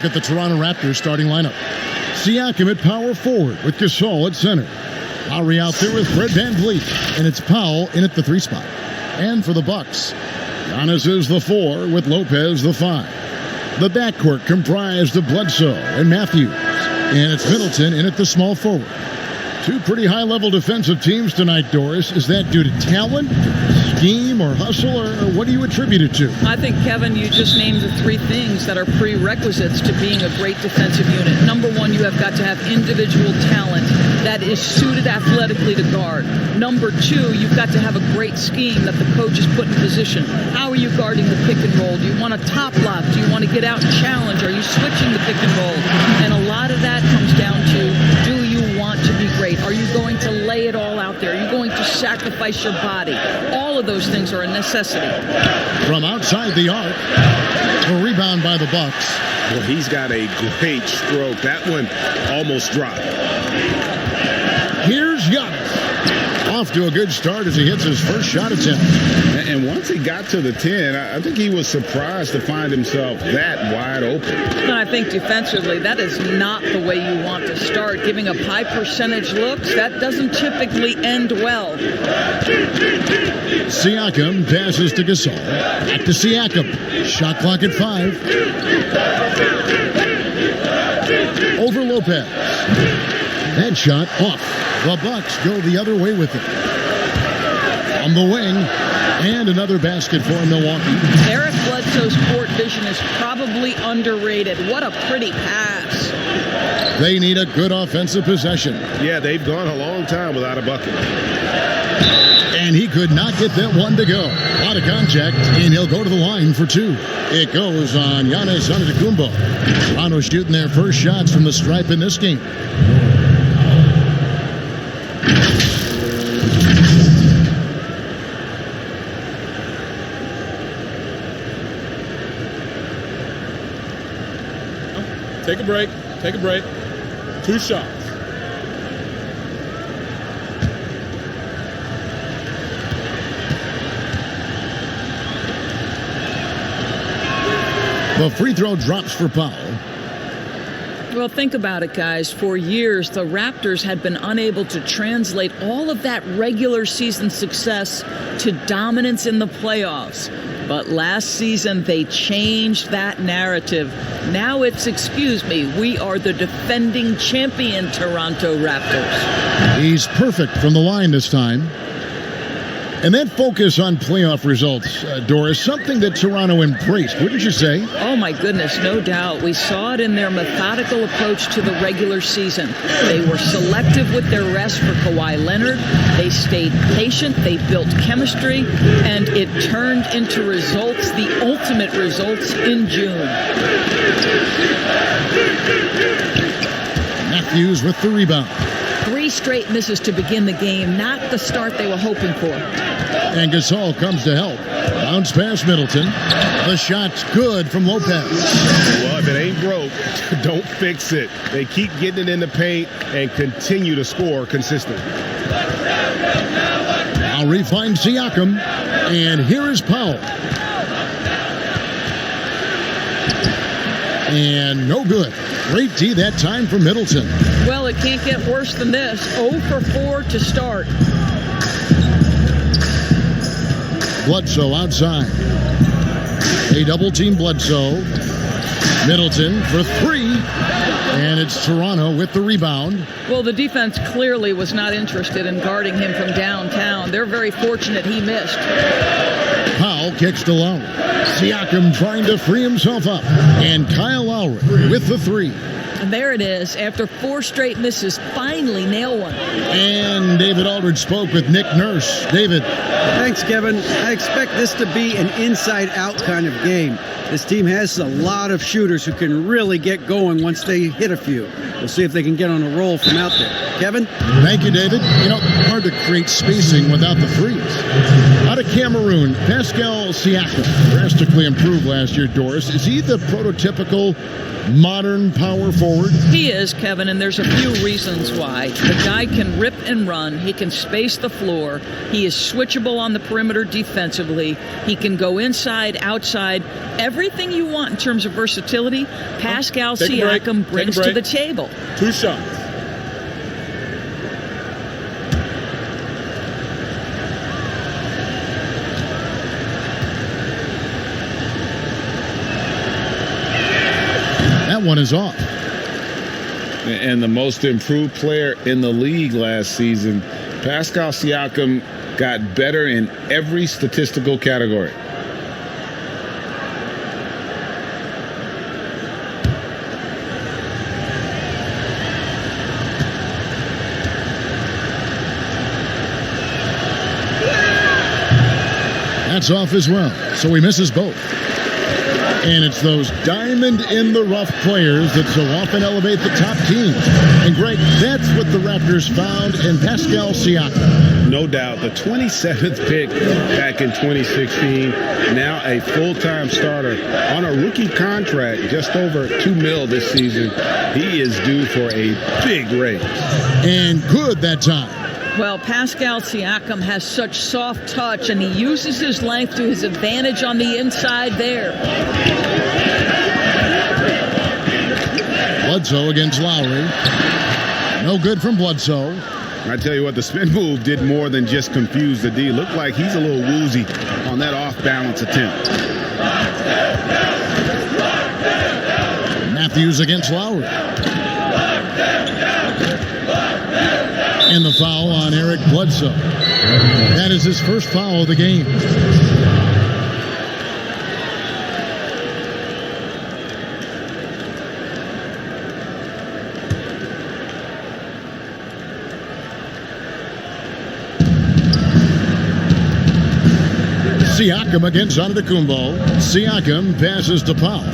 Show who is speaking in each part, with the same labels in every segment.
Speaker 1: At the Toronto Raptors starting lineup. Siakam at power forward with Gasol at center. Lowry out there with Fred VanVleet, and it's Powell in at the 3 spot. And for the Bucks, Giannis is the 4 with Lopez the 5. The backcourt comprised of Bledsoe and Matthews, and it's Middleton in at the small forward. 2 pretty high-level defensive teams tonight, Doris. Is that due to talent, scheme, or hustle, or what do you attribute it to?
Speaker 2: I think, Kevin, you just named the 3 things that are prerequisites to being a great defensive unit. Number 1, you have got to have individual talent that is suited athletically to guard. Number 2, you've got to have a great scheme that the coach has put in position. How are you guarding the pick and roll? Do you want to top lock? Do you want to get out and challenge? Are you switching the pick and roll? And a lot of that comes down to, do you want to be great? Are you going to lay it all out there? Are you going to sacrifice your body? All of those things are a necessity.
Speaker 1: From outside the arc, a rebound by the Bucks.
Speaker 3: Well, he's got a great stroke. That one almost dropped.
Speaker 1: Here's Giannis. Off to a good start as he hits his first shot attempt.
Speaker 3: And once he got to the 10, I think he was surprised to find himself that wide open.
Speaker 2: And I think defensively, that is not the way you want to start. Giving up high percentage looks, that doesn't typically end well.
Speaker 1: Siakam passes to Gasol. Back to Siakam. Shot clock at 5. Over Lopez. That shot off. The Bucks go the other way with it. On the wing, and another basket for Milwaukee.
Speaker 2: Eric Bledsoe's court vision is probably underrated. What a pretty pass.
Speaker 1: They need a good offensive possession.
Speaker 3: Yeah, they've gone a long time without a bucket.
Speaker 1: And he could not get that one to go. A lot of contact, and he'll go to the line for 2. It goes on Giannis Antetokounmpo. Toronto shooting their first shots from the stripe in this game.
Speaker 4: Take a break. Take a break. 2 shots.
Speaker 1: The free throw drops for Powell.
Speaker 2: Well, think about it, guys. For years, the Raptors had been unable to translate all of that regular season success to dominance in the playoffs. But last season, they changed that narrative. Now it's, excuse me, we are the defending champion Toronto Raptors.
Speaker 1: He's perfect from the line this time. And that focus on playoff results, Doris, something that Toronto embraced, wouldn't you say?
Speaker 2: Oh, my goodness, no doubt. We saw it in their methodical approach to the regular season. They were selective with their rest for Kawhi Leonard. They stayed patient. They built chemistry. And it turned into results, the ultimate results, in June.
Speaker 1: Matthews with the rebound.
Speaker 2: 3 straight misses to begin the game. Not the start they were hoping for.
Speaker 1: And Gasol comes to help. Bounce past Middleton. The shot's good from Lopez.
Speaker 3: Well, if it ain't broke, don't fix it. They keep getting it in the paint and continue to score consistently.
Speaker 1: Lowry finds Siakam. And here is Powell. And no good. Great D that time from Middleton.
Speaker 2: Well, it can't get worse than this. 0 for 4 to start.
Speaker 1: Bledsoe outside. They double team Bledsoe. Middleton for 3. And it's Toronto with the rebound.
Speaker 2: Well, the defense clearly was not interested in guarding him from downtown. They're very fortunate he missed.
Speaker 1: Powell kicks to Lowry. Siakam trying to free himself up. And Kyle Lowry with the 3.
Speaker 2: And there it is. After 4 straight misses, finally nail one.
Speaker 1: And David Aldridge spoke with Nick Nurse. David.
Speaker 5: Thanks, Kevin. I expect this to be an inside-out kind of game. This team has a lot of shooters who can really get going once they hit a few. We'll see if they can get on a roll from out there. Kevin?
Speaker 1: Thank you, David. You know, hard to create spacing without the threes. Out of Cameroon, Pascal Siakam drastically improved last year, Doris. Is he the prototypical modern power forward? forward.
Speaker 2: He is, Kevin, and there's a few reasons why. The guy can rip and run. He can space the floor. He is switchable on the perimeter defensively. He can go inside, outside. Everything you want in terms of versatility, Pascal Siakam brings to the table.
Speaker 4: 2 shots.
Speaker 1: That one is off.
Speaker 6: And the most improved player in the league last season, Pascal Siakam got better in every statistical category.
Speaker 1: That's off as well, so he misses both. And it's those diamond-in-the-rough players that so often elevate the top teams. And, Greg, that's what the Raptors found in Pascal Siakam.
Speaker 6: No doubt. The 27th pick back in 2016, now a full-time starter on a rookie contract, just over $2 million this season. He is due for a big raise.
Speaker 1: And good that time.
Speaker 2: Well, Pascal Siakam has such soft touch, and he uses his length to his advantage on the inside there.
Speaker 1: Bledsoe against Lowry. No good from Bledsoe.
Speaker 6: I tell you what, the spin move did more than just confuse the D. Looked like he's a little woozy on that off-balance attempt.
Speaker 1: Matthews against Lowry. And the foul on Eric Bledsoe. That is his first foul of the game. Siakam against Antetokounmpo. Siakam passes to Powell.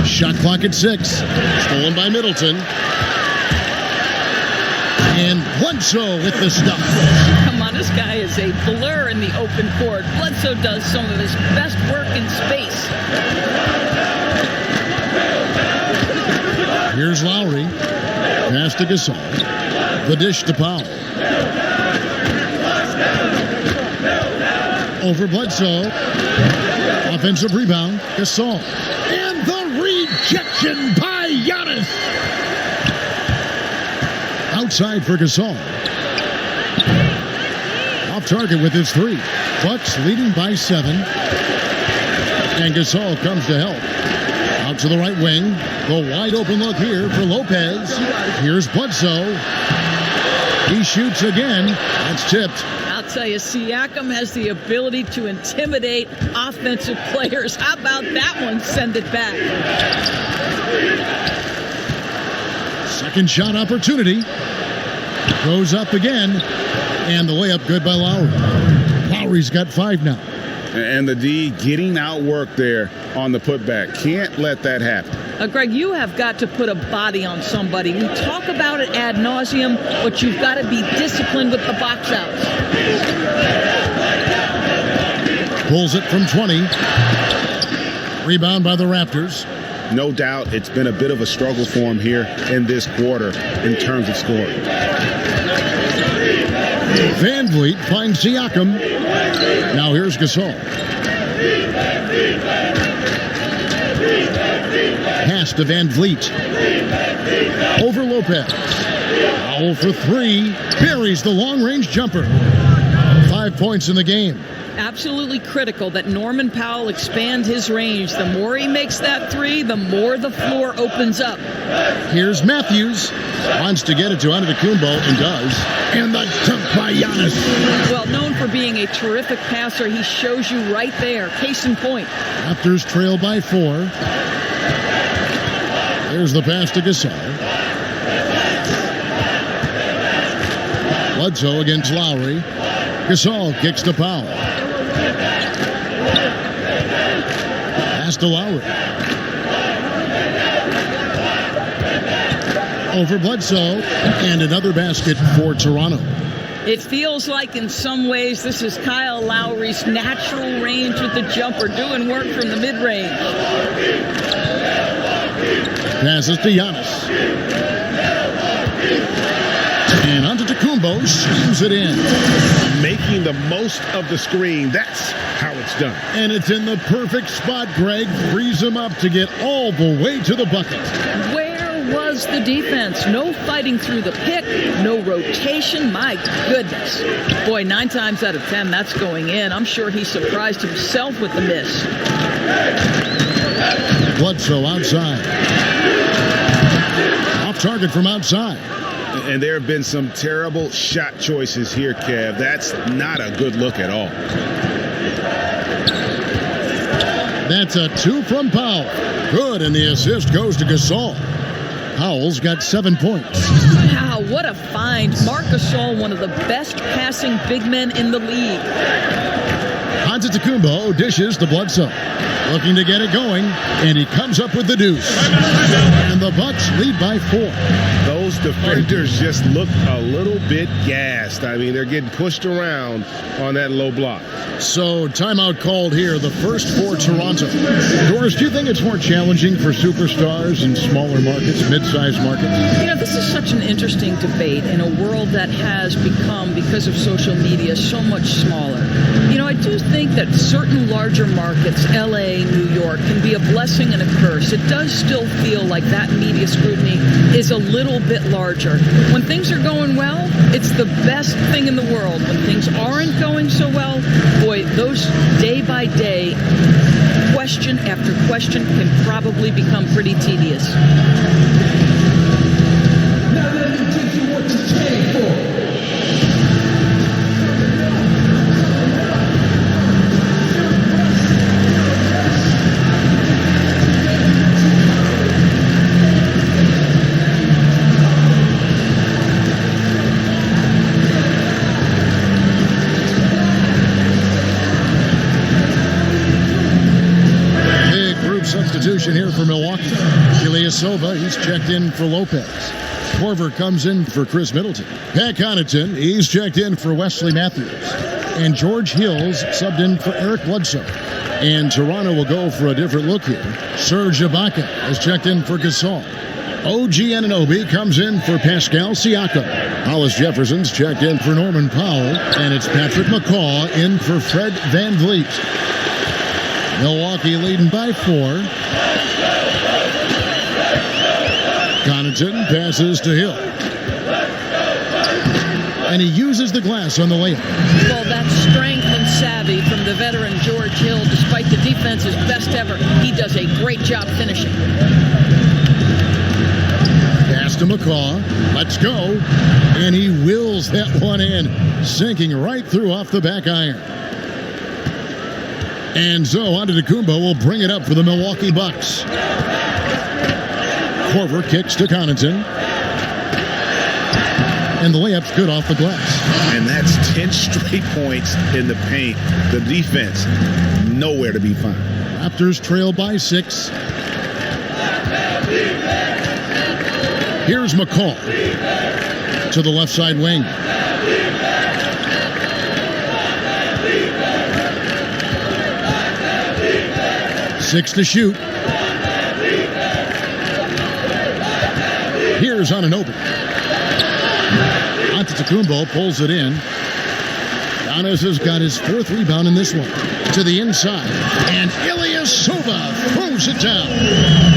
Speaker 1: Shot clock at 6. Stolen by Middleton. And Bledsoe with the stop.
Speaker 2: Come on, this guy is a blur in the open court. Bledsoe does some of his best work in space.
Speaker 1: Here's Lowry. Pass to Gasol. The dish to Powell. Over Bledsoe. Offensive rebound. Gasol. And the rejection by Giannis. Outside for Gasol. Off target with his 3. Bucks leading by 7. And Gasol comes to help. Out to the right wing. The wide open look here for Lopez. Here's Bledsoe. He shoots again. That's tipped.
Speaker 2: I'll tell you, Siakam has the ability to intimidate offensive players. How about that one? Send it back.
Speaker 1: Second shot opportunity. Goes up again. And the layup good by Lowry. Lowry's got 5 now.
Speaker 6: And the D getting outworked there on the putback. Can't let that happen.
Speaker 2: Greg, you have got to put a body on somebody. We talk about it ad nauseum, but you've got to be disciplined with the box outs.
Speaker 1: Pulls it from 20. Rebound by the Raptors.
Speaker 6: No doubt it's been a bit of a struggle for him here in this quarter in terms of scoring.
Speaker 1: Van Vliet finds Siakam. Now here's Gasol. Pass to Van Vliet. Over Lopez. Foul for 3. Buries the long-range jumper. 5 points in the game.
Speaker 2: Absolutely critical that Norman Powell expand his range. The more he makes that 3, the more the floor opens up.
Speaker 1: Here's Matthews. Wants to get it to Antetokounmpo and does. And the dunk by Giannis.
Speaker 2: Well, known for being a terrific passer, he shows you right there. Case in point.
Speaker 1: Raptors trail by 4. There's the pass to Gasol. Bledsoe against Lowry. Gasol kicks to Powell. Pass to Lowry. Over Bledsoe. And another basket for Toronto.
Speaker 2: It feels like in some ways this is Kyle Lowry's natural range with the jumper, doing work from the mid-range.
Speaker 1: Passes to Giannis. And Antetokounmpo shoots it in.
Speaker 3: Making the most of the screen. That's how it's done.
Speaker 1: And it's in the perfect spot. Greg frees him up to get all the way to the bucket.
Speaker 2: Where was the defense? No fighting through the pick, no rotation. My goodness. Boy, 9 times out of 10, that's going in. I'm sure he surprised himself with the miss.
Speaker 1: Bledsoe outside. Off target from outside.
Speaker 6: And there have been some terrible shot choices here, Kev. That's not a good look at all.
Speaker 1: That's a 2 from Powell. Good, and the assist goes to Gasol. Powell's got 7 points.
Speaker 2: Wow, what a find. Marc Gasol, one of the best passing big men in the league.
Speaker 1: Antetokounmpo dishes to Bledsoe. Looking to get it going, and he comes up with the deuce. And the Bucks lead by 4.
Speaker 3: Those defenders just look a little bit gassed. I mean, they're getting pushed around on that low block.
Speaker 1: So, timeout called here, the first for Toronto. Doris, do you think it's more challenging for superstars in smaller markets, mid-sized markets?
Speaker 2: You know, this is such an interesting debate in a world that has become, because of social media, so much smaller. You know, I do think that certain larger markets, LA, New York, can be a blessing and a curse. It does still feel like that media scrutiny is a little bit larger. When things are going well, it's the best thing in the world. When things aren't going so well, boy, those day by day, question after question can probably become pretty tedious.
Speaker 7: Now let me teach you what you came for.
Speaker 1: Substitution here for Milwaukee. Ilyasova, he's checked in for Lopez. Korver comes in for Chris Middleton. Pat Connaughton, he's checked in for Wesley Matthews. And George Hill's subbed in for Eric Bledsoe. And Toronto will go for a different look here. Serge Ibaka has checked in for Gasol. OG Anunoby comes in for Pascal Siakam. Hollis Jefferson's checked in for Norman Powell. And it's Patrick McCaw in for Fred VanVleet. Milwaukee leading by 4. Connaughton passes to Hill. And he uses the glass on the layup.
Speaker 2: Well, that's strength and savvy from the veteran George Hill. Despite the defense's best ever, he does a great job finishing.
Speaker 1: Pass to McCaw. Let's go. And he wills that one in, sinking right through off the back iron. And so Antetokounmpo will bring it up for the Milwaukee Bucks. Korver kicks to Connaughton. And the layup's good off the glass.
Speaker 6: And that's 10 straight points in the paint. The defense, nowhere to be found.
Speaker 1: Raptors trail by 6. Here's McCaw to the left side wing. Six to shoot. Here's Anunoby. Antetokounmpo pulls it in. Giannis has got his 4th rebound in this one. To the inside. And Ilyasova throws it down.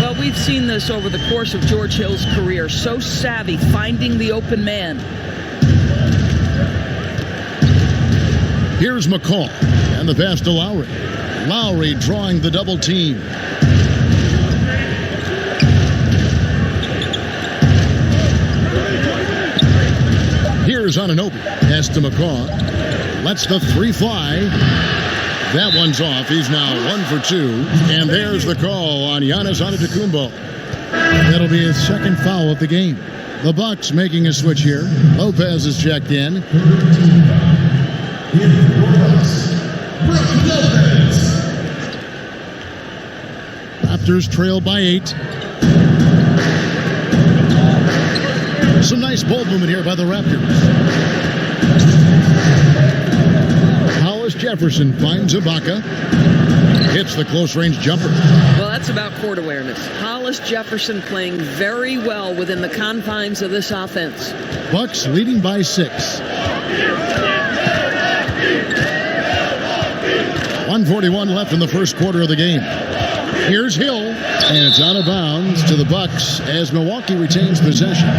Speaker 2: Well, we've seen this over the course of George Hill's career. So savvy, finding the open man.
Speaker 1: Here's McCaw. And the pass to Lowry. Lowry drawing the double team. Here's Anunoby. Pass to McCaw. Lets the 3 fly. That one's off. He's now 1 for 2. And there's the call on Giannis Antetokounmpo. That'll be his 2nd foul of the game. The Bucks making a switch here. Lopez is checked in. Raptors trail by 8. Some nice ball movement here by the Raptors. Hollis Jefferson finds Ibaka. Hits the close-range jumper.
Speaker 2: Well, That's about court awareness. Hollis Jefferson playing very well within the confines of this offense.
Speaker 1: Bucks leading by 6. 1:41 left in the first quarter of the game. Here's Hill, and it's out of bounds to the Bucks as Milwaukee retains possession.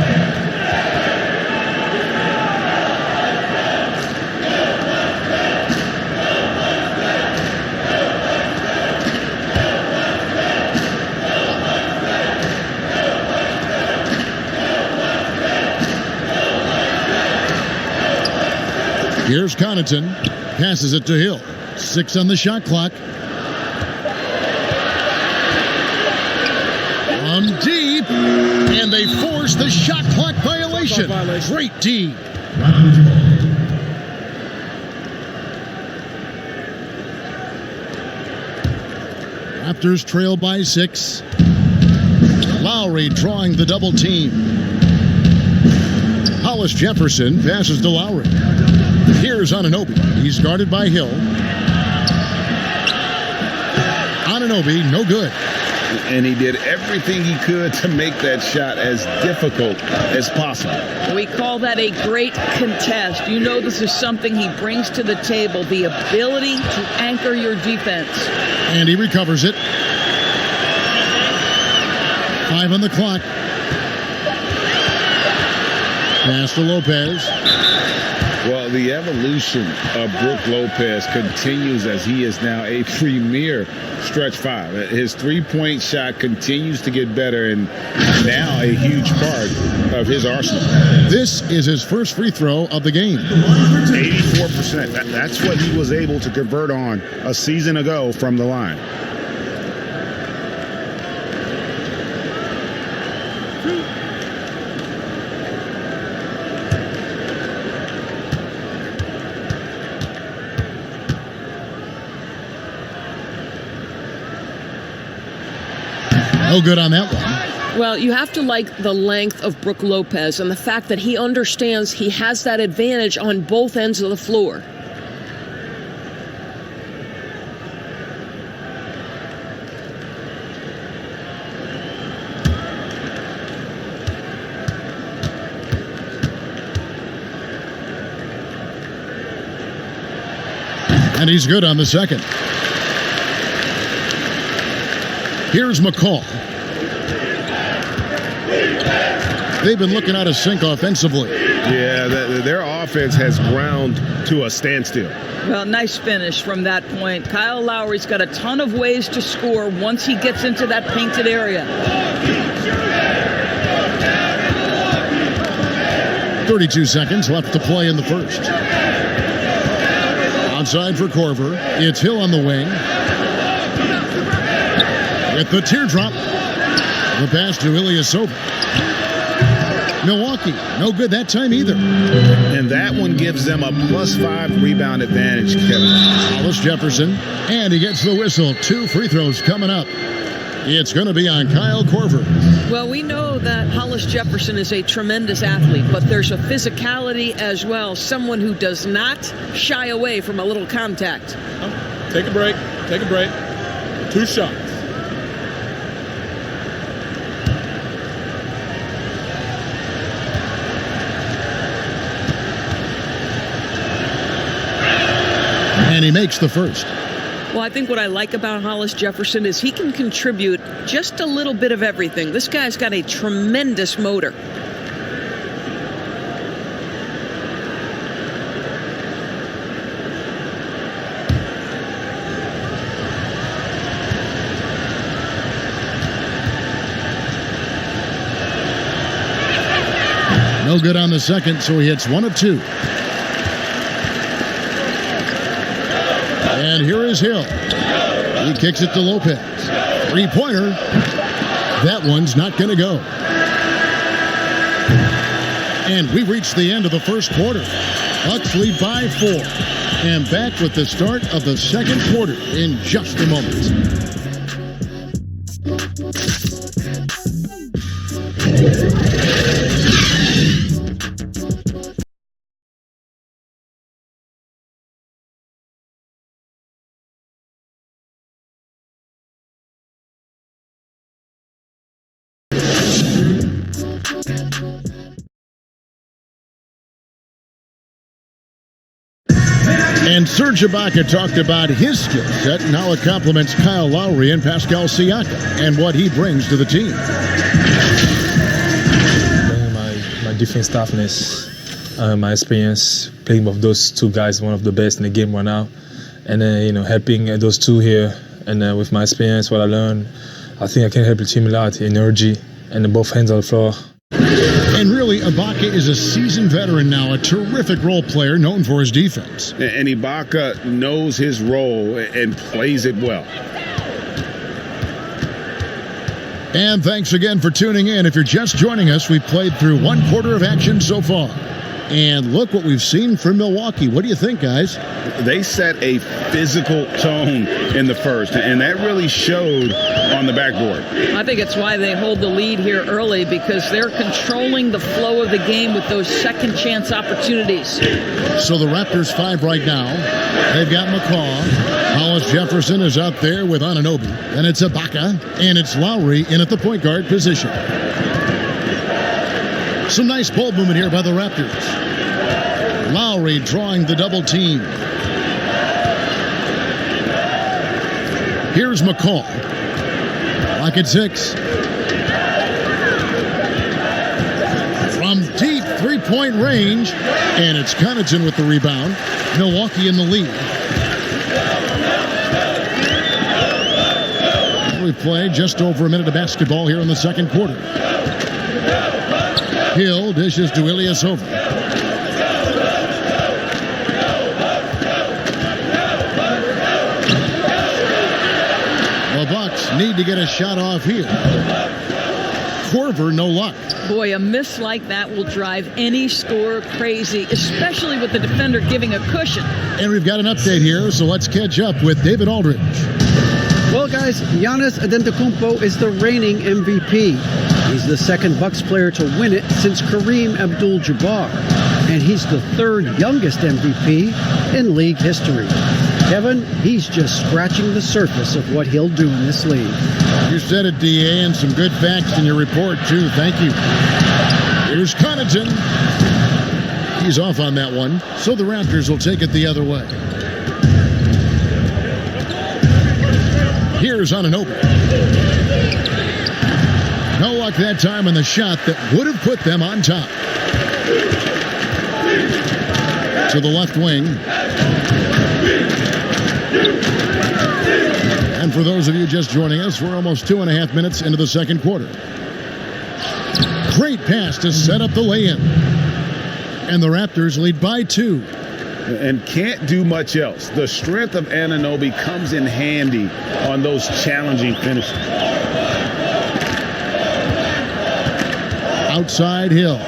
Speaker 1: Here's Connaughton, passes it to Hill. 6 on the shot clock. From deep, and they force the shot clock violation. Great D. Raptors trail by 6. Lowry drawing the double team. Hollis Jefferson passes to Lowry. Here's Anunoby. He's guarded by Hill. Anunoby, no good.
Speaker 6: And he did everything he could to make that shot as difficult as possible.
Speaker 2: We call that a great contest. You know this is something he brings to the table, the ability to anchor your defense.
Speaker 1: And he recovers it. 5 on the clock. Pass to Lopez.
Speaker 6: Well, the evolution of Brook Lopez continues as he is now a premier stretch 5. His three-point shot continues to get better and now a huge part of his arsenal.
Speaker 1: This is his first free throw of the game.
Speaker 3: 84%. That's what he was able to convert on a season ago from the line.
Speaker 1: No good on that one.
Speaker 2: Well, you have to like the length of Brook Lopez and the fact that he understands he has that advantage on both ends of the floor.
Speaker 1: And he's good on the second. Here's McCall. They've been looking out of sync offensively.
Speaker 3: Yeah, their offense has ground to a standstill.
Speaker 2: Well, nice finish from that point. Kyle Lowry's got a ton of ways to score once he gets into that painted area.
Speaker 1: 32 seconds left to play in the first. Onside for Korver. It's Hill on the wing. With the teardrop. The pass to Ilyasova. Milwaukee, no good that time either.
Speaker 3: And that one gives them a +5 rebound advantage, Kevin.
Speaker 1: Hollis Jefferson, and he gets the whistle. 2 free throws coming up. It's going to be on Kyle Korver.
Speaker 2: Well, we know that Hollis Jefferson is a tremendous athlete, but there's a physicality as well. Someone who does not shy away from a little contact.
Speaker 4: Take a break. Take a break. 2 shots.
Speaker 1: And he makes the first.
Speaker 2: Well, I think what I like about Hollis Jefferson is he can contribute just a little bit of everything. This guy's got a tremendous motor.
Speaker 1: No good on the second, so he hits 1 of 2. And here is Hill. He kicks it to Lopez. 3-pointer. That one's not going to go. And we reached the end of the first quarter. Bucks lead by 4. And back with the start of the second quarter in just a moment. And Serge Ibaka talked about his skill set and how it complements Kyle Lowry and Pascal Siakam and what he brings to the team.
Speaker 8: My defense toughness, my experience playing with those two guys, one of the best in the game right now, and then helping those two here, and with my experience, what I learned, I think I can help the team a lot, energy, and both hands on the floor.
Speaker 1: And really, Ibaka is a seasoned veteran now, a terrific role player known for his defense.
Speaker 6: And Ibaka knows his role and plays it well.
Speaker 1: And thanks again for tuning in. If you're just joining us, we've played through one quarter of action so far. And look what we've seen from Milwaukee. What do you think, guys?
Speaker 6: They set a physical tone in the first, and that really showed on the backboard.
Speaker 2: I think it's why they hold the lead here early, because they're controlling the flow of the game with those second chance opportunities.
Speaker 1: So the Raptors 5 right now. They've got McCaw. Hollis Jefferson is out there with Anunoby. And it's Ibaka, and it's Lowry in at the point guard position. Some nice ball movement here by the Raptors. Lowry drawing the double team. Here's McCaw. Lock at 6. From deep three-point range. And it's Connaughton with the rebound. Milwaukee in the lead. We played just over a minute of basketball here in the second quarter. Hill dishes to Ilyasova. The Bucks need to get a shot off here. Korver, no luck.
Speaker 2: Boy, a miss like that will drive any scorer crazy, especially with the defender giving a cushion.
Speaker 1: And we've got an update here, so let's catch up with David Aldridge.
Speaker 5: Well, guys, Giannis Antetokounmpo is the reigning MVP. He's the second Bucks player to win it since Kareem Abdul-Jabbar. And he's the third youngest MVP in league history. Kevin, he's just scratching the surface of what he'll do in this league.
Speaker 1: You said it, D.A., and some good facts in your report, too. Thank you. Here's Connaughton. He's off on that one, so the Raptors will take it the other way. Here's Anunoby. No luck that time on the shot that would have put them on top. To the left wing. And for those of you just joining us, we're almost 2.5 minutes into the second quarter. Great pass to set up the lay-in. And the Raptors lead by 2.
Speaker 6: And can't do much else. The strength of Anunoby comes in handy on those challenging finishes.
Speaker 1: Outside Hill.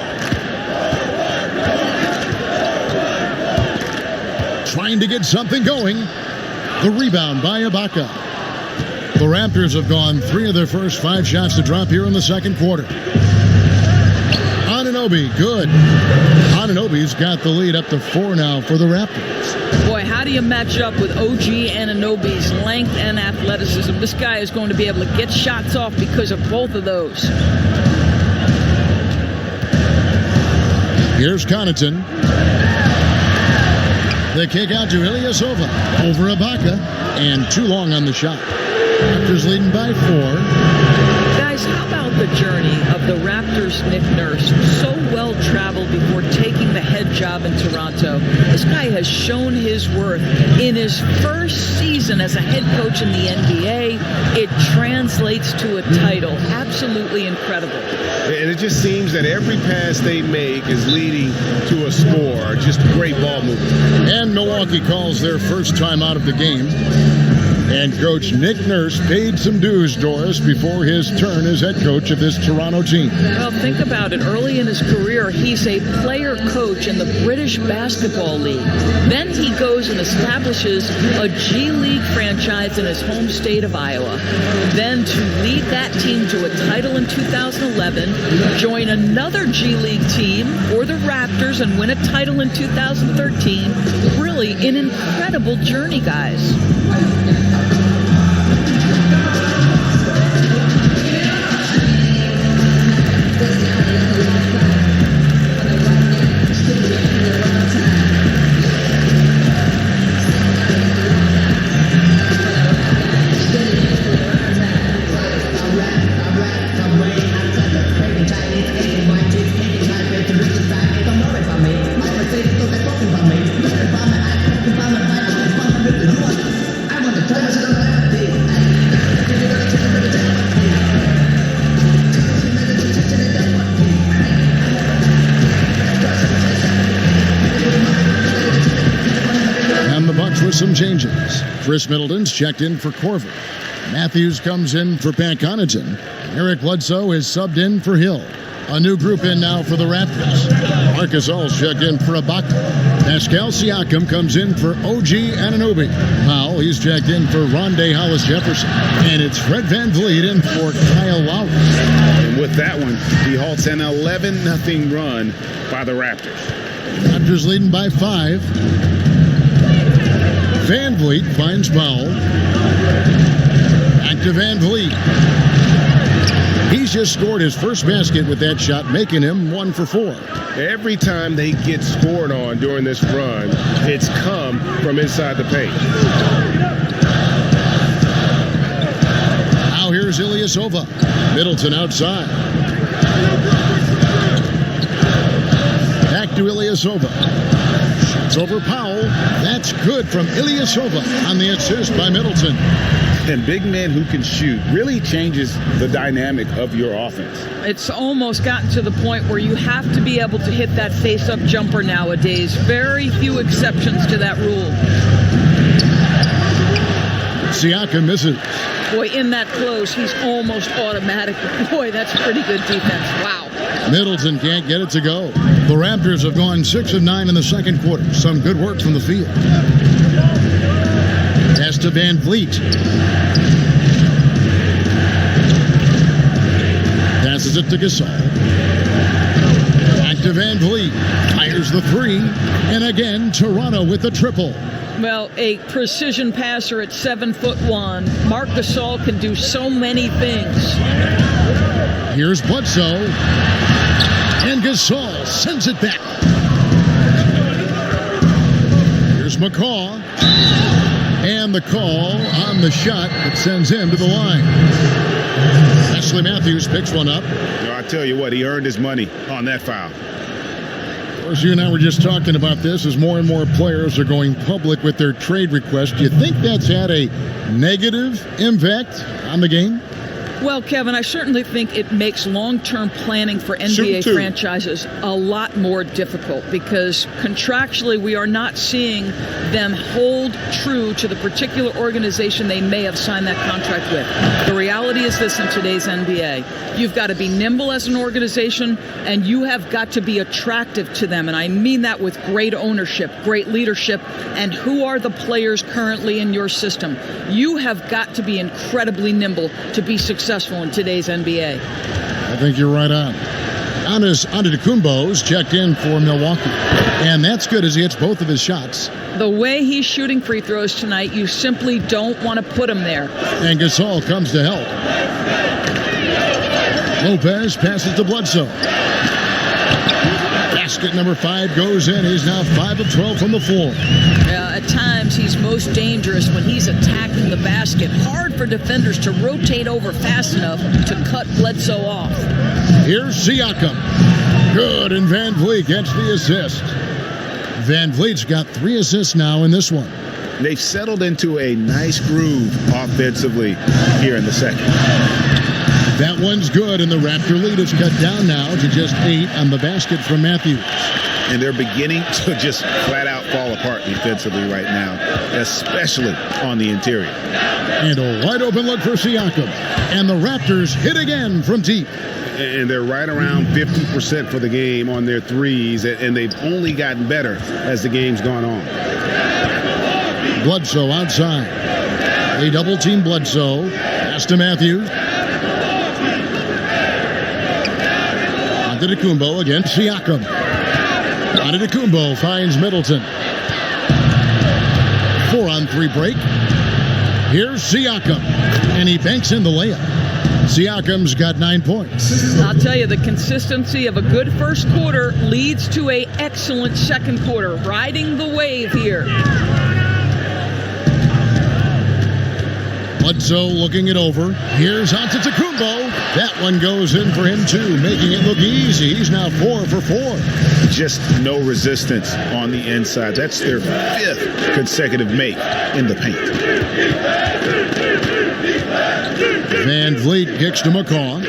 Speaker 1: Trying to get something going. The rebound by Ibaka. The Raptors have gone 3 of their first 5 shots to drop here in the second quarter. Anunoby, good. Anunoby's got the lead up to 4 now for the Raptors.
Speaker 2: Boy, how do you match up with OG Anunoby's length and athleticism? This guy is going to be able to get shots off because of both of those.
Speaker 1: Here's Connaughton. The kick out to Ilyasova. Over Ibaka. And too long on the shot. Raptors leading by 4.
Speaker 2: Guys, how about the journey of the Raptors' Nick Nurse? So well traveled before taking the head job in Toronto. This guy has shown his worth. In his first season as a head coach in the NBA, it translates to a title. Absolutely incredible.
Speaker 3: And it just seems that every pass they make is leading to a score. Just great ball movement.
Speaker 1: And Milwaukee calls their first time out of the game. And Coach Nick Nurse paid some dues, Doris, before his turn as head coach of this Toronto team.
Speaker 2: Well, think about it. Early in his career, he's a player coach in the British Basketball League. Then he goes and establishes a G League franchise in his home state of Iowa. Then to lead that team to a title in 2011, join another G League team for the Raptors and win a title in 2013. Really an incredible journey, guys.
Speaker 1: some changes. Chris Middleton's checked in for Corver. Matthews comes in for Pat Connaughton. Eric Bledsoe is subbed in for Hill. A new group in now for the Raptors. Marcus All's checked in for Ibaka. Pascal Siakam comes in for OG Anunoby. Powell, he's checked in for Rondé Hollis-Jefferson. And it's Fred VanVleet in for Kyle Lowry.
Speaker 6: And with that one, he halts an 11-0 run by the Raptors.
Speaker 1: Raptors leading by 5. VanVleet finds Powell. Back to VanVleet. He's just scored his first basket with that shot, making him 1 for 4.
Speaker 3: Every time they get scored on during this run, it's come from inside the paint.
Speaker 1: Now here's Ilyasova. Middleton outside. Back to Ilyasova. Shots over Powell. That's good from Ilyasova on the assist by Middleton.
Speaker 6: And big men who can shoot really changes the dynamic of your offense.
Speaker 2: It's almost gotten to the point where you have to be able to hit that face-up jumper nowadays. Very few exceptions to that rule.
Speaker 1: Siakam misses.
Speaker 2: Boy, in that close, he's almost automatic. Boy, that's pretty good defense. Wow.
Speaker 1: Middleton can't get it to go. The Raptors have gone 6 of 9 in the second quarter. Some good work from the field. Pass to VanVleet. Passes it to Gasol. Back to VanVleet. Fires the 3. And again, Toronto with the triple.
Speaker 2: Well, a precision passer at 7'1". Marc Gasol can do so many things.
Speaker 1: Here's Bledsoe. And Gasol sends it back. Here's McCaw. And the call on the shot that sends him to the line. Wesley Matthews picks one up.
Speaker 6: I tell you what, he earned his money on that foul.
Speaker 1: Of course, you and I were just talking about this as more and more players are going public with their trade requests. Do you think that's had a negative impact on the game?
Speaker 2: Well, Kevin, I certainly think it makes long-term planning for NBA franchises a lot more difficult because contractually we are not seeing them hold true to the particular organization they may have signed that contract with. The reality is this in today's NBA. You've got to be nimble as an organization, and you have got to be attractive to them. And I mean that with great ownership, great leadership, and who are the players currently in your system. You have got to be incredibly nimble to be successful in today's NBA.
Speaker 1: I think you're right on. Antetokounmpo's checked in for Milwaukee. And that's good as he hits both of his shots.
Speaker 2: The way he's shooting free throws tonight, you simply don't want to put him there.
Speaker 1: And Gasol comes to help. Lopez passes to Bledsoe. Basket number 5 goes in. He's now 5 of 12 from the floor.
Speaker 2: At times, he's most dangerous when he's attacking the basket. Hard for defenders to rotate over fast enough to cut Bledsoe off.
Speaker 1: Here's Siakam. Good, and VanVleet gets the assist. VanVleet's got 3 assists now in this one.
Speaker 6: They've settled into a nice groove offensively here in the second.
Speaker 1: That one's good, and the Raptor lead is cut down now to just 8 on the basket from Matthews.
Speaker 6: And they're beginning to just flat out fall apart defensively right now, especially on the interior.
Speaker 1: And a wide open look for Siakam. And the Raptors hit again from deep.
Speaker 6: And they're right around 50% for the game on their threes, and they've only gotten better as the game's gone on.
Speaker 1: Bledsoe outside. They double team Bledsoe. Pass to Matthews. Antetokounmpo against Siakam. Antetokounmpo finds Middleton. 4-on-3 break. Here's Siakam. And he banks in the layup. Siakam's got 9 points.
Speaker 2: I'll tell you, the consistency of a good first quarter leads to an excellent second quarter. Riding the wave here.
Speaker 1: Bledsoe looking it over. Here's Antetokounmpo. That one goes in for him too, making it look easy. He's now 4 for 4.
Speaker 6: Just no resistance on the inside. That's their 5th consecutive make in the paint.
Speaker 1: VanVleet kicks to McCaw.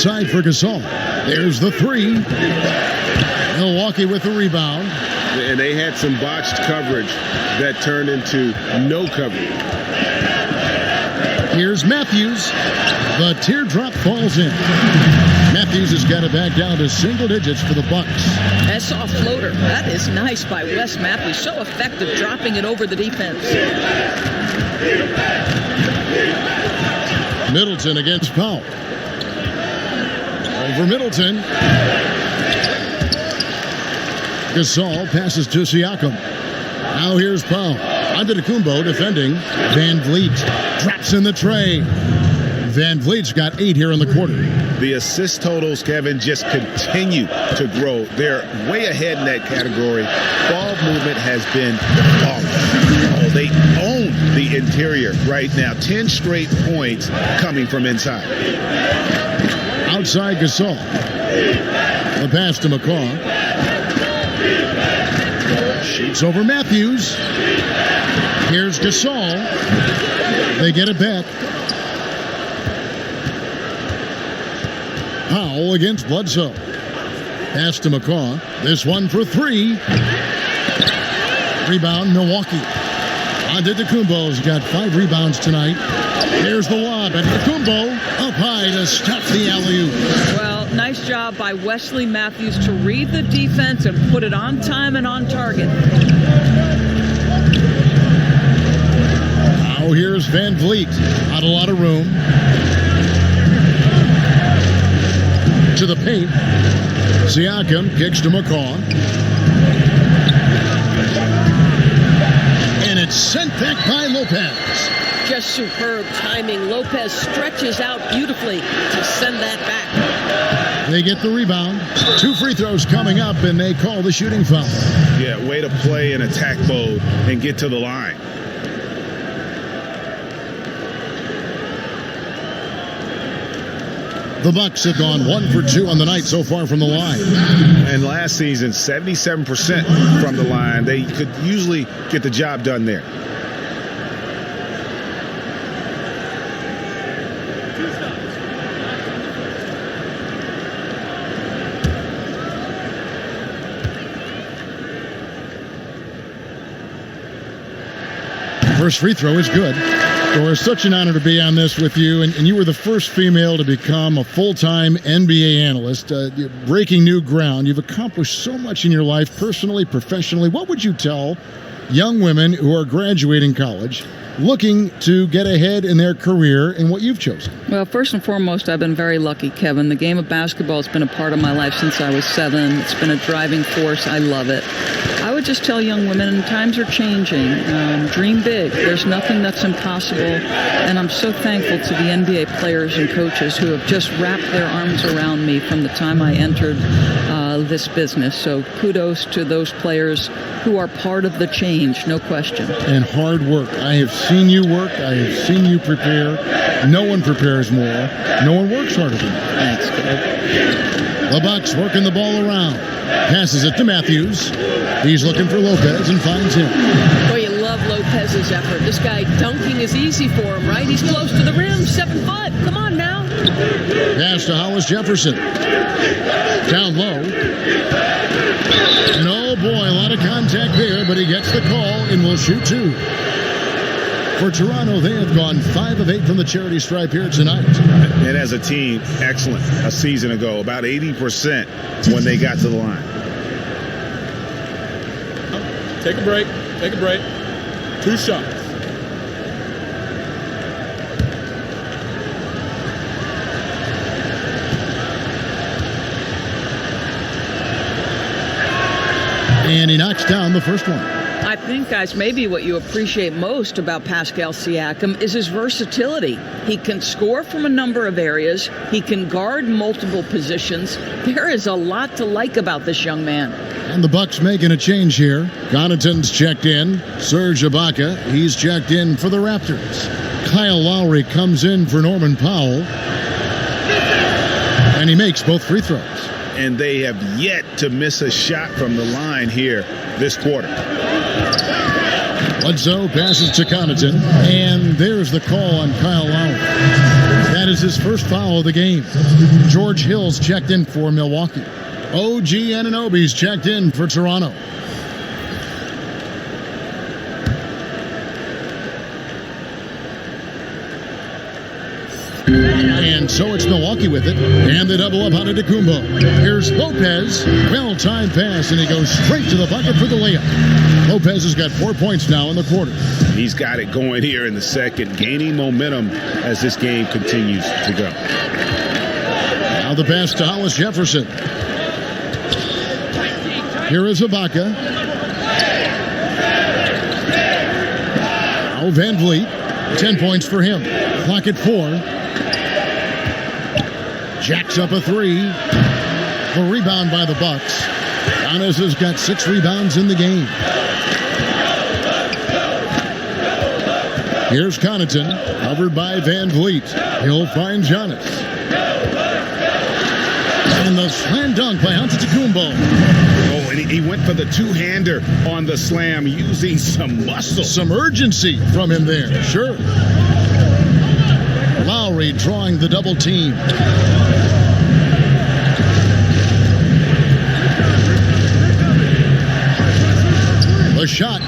Speaker 1: outside for Gasol. There's the three. Milwaukee with the rebound.
Speaker 6: And they had some botched coverage that turned into no coverage.
Speaker 1: Here's Matthews. The teardrop falls in. Matthews has got it back down to single digits for the Bucks.
Speaker 2: That's off floater. That is nice by Wes Matthews. So effective dropping it over the defense.
Speaker 1: Middleton against Powell. Over Middleton. Gasol passes to Siakam. Now here's Powell. Antetokounmpo defending. Van Vliet drops in the tray. Van Vliet's got 8 here in the quarter.
Speaker 6: The assist totals, Kevin, just continue to grow. They're way ahead in that category. Ball movement has been flawless. Oh, they own the interior right now. 10 straight points coming from inside.
Speaker 1: Outside Gasol. The pass to McCaw. Shoots over Matthews. Here's Gasol. They get it back. Powell against Bledsoe. Pass to McCaw. This one for 3. Rebound, Milwaukee. Antetokounmpo's got 5 rebounds tonight. Here's the lob. Antetokounmpo up high to stop the alley-oop.
Speaker 2: Well, nice job by Wesley Matthews to read the defense and put it on time and on target.
Speaker 1: Now here's Van Vliet. Not a lot of room. To the paint. Siakam kicks to McCaw. And it's sent back by Lopez.
Speaker 9: Just superb timing. Lopez stretches out beautifully to send that back.
Speaker 1: They get the rebound. 2 free throws coming up, and they call the shooting foul.
Speaker 6: Yeah, way to play in attack mode and get to the line.
Speaker 1: The Bucks have gone 1 for 2 on the night so far from the line.
Speaker 6: And last season, 77% from the line. They could usually get the job done there.
Speaker 1: First free throw is good. Well, it's such an honor to be on this with you, and you were the first female to become a full-time NBA analyst, breaking new ground. You've accomplished so much in your life, personally, professionally. What would you tell young women who are graduating college, looking to get ahead in their career in what you've chosen?
Speaker 2: Well, first and foremost, I've been very lucky, Kevin. The game of basketball has been a part of my life since I was 7. It's been a driving force. I love it. I would just tell young women, times are changing. Dream big. There's nothing that's impossible. And I'm so thankful to the NBA players and coaches who have just wrapped their arms around me from the time I entered this business. So kudos to those players who are part of the change, no question.
Speaker 1: And hard work. I have seen you work. I have seen you prepare. No one prepares more. No one works harder than you.
Speaker 2: Thanks, Kev.
Speaker 1: The Bucks working the ball around. Passes it to Matthews. He's looking for Lopez and finds him.
Speaker 9: Boy, you love Lopez's effort. This guy dunking is easy for him, right? He's close to the rim, 7 foot. Come on now.
Speaker 1: Pass to Hollis Jefferson. Down low. And oh boy, a lot of contact there, but he gets the call and will shoot 2. For Toronto, they have gone 5 of 8 from the charity stripe here tonight.
Speaker 6: And as a team, excellent a season ago. About 80% when they got to the line.
Speaker 4: Take a break. Take a break. 2 shots.
Speaker 1: And he knocks down the first one.
Speaker 2: I think, guys, maybe what you appreciate most about Pascal Siakam is his versatility. He can score from a number of areas. He can guard multiple positions. There is a lot to like about this young man.
Speaker 1: And the Bucks making a change here. Connaughton's checked in. Serge Ibaka, he's checked in for the Raptors. Kyle Lowry comes in for Norman Powell. And he makes both free throws.
Speaker 6: And they have yet to miss a shot from the line here this quarter.
Speaker 1: Bledsoe passes to Connaughton, and there's the call on Kyle Lowry. That is his first foul of the game. George Hill's checked in for Milwaukee. OG Anunoby's checked in for Toronto. And so it's Milwaukee with it, and they double up Antetokounmpo. Here's Lopez, well-timed pass, and he goes straight to the bucket for the layup. Lopez has got 4 points now in the quarter.
Speaker 6: He's got it going here in the second, gaining momentum as this game continues to go.
Speaker 1: Now the pass to Hollis Jefferson. Here is Ibaka. Now Van Vliet, 10 points for him. Clock at 4. Jacks up a 3. The rebound by the Bucks. Giannis has got 6 rebounds in the game. Here's Connaughton, covered by Van Vliet. He'll find Giannis. And the slam dunk by Antetokounmpo.
Speaker 6: Oh, and he went for the two-hander on the slam, using some muscle.
Speaker 1: Some urgency from him there, sure. Lowry drawing the double team. The shot.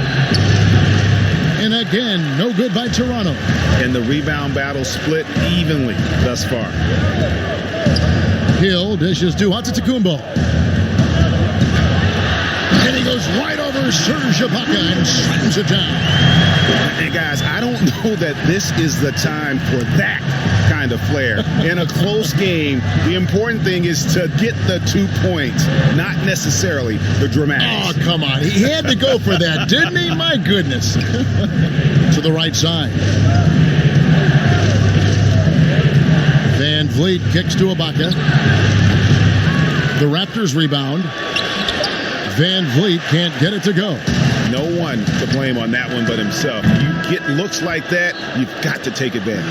Speaker 1: And again, no good by Toronto.
Speaker 6: And the rebound battle split evenly thus far.
Speaker 1: Hill dishes to Antetokounmpo. And he goes right over Serge Ibaka and slams it down.
Speaker 6: Hey guys, I don't know that this is the time for that kind of flair. In a close game, the important thing is to get the 2 points, not necessarily the dramatics.
Speaker 1: Oh, come on. He had to go for that, didn't he? My goodness. To the right side. Van Vliet kicks to Ibaka. The Raptors rebound. Van Vliet can't get it to go.
Speaker 6: No one to blame on that one but himself. You get looks like that, you've got to take advantage.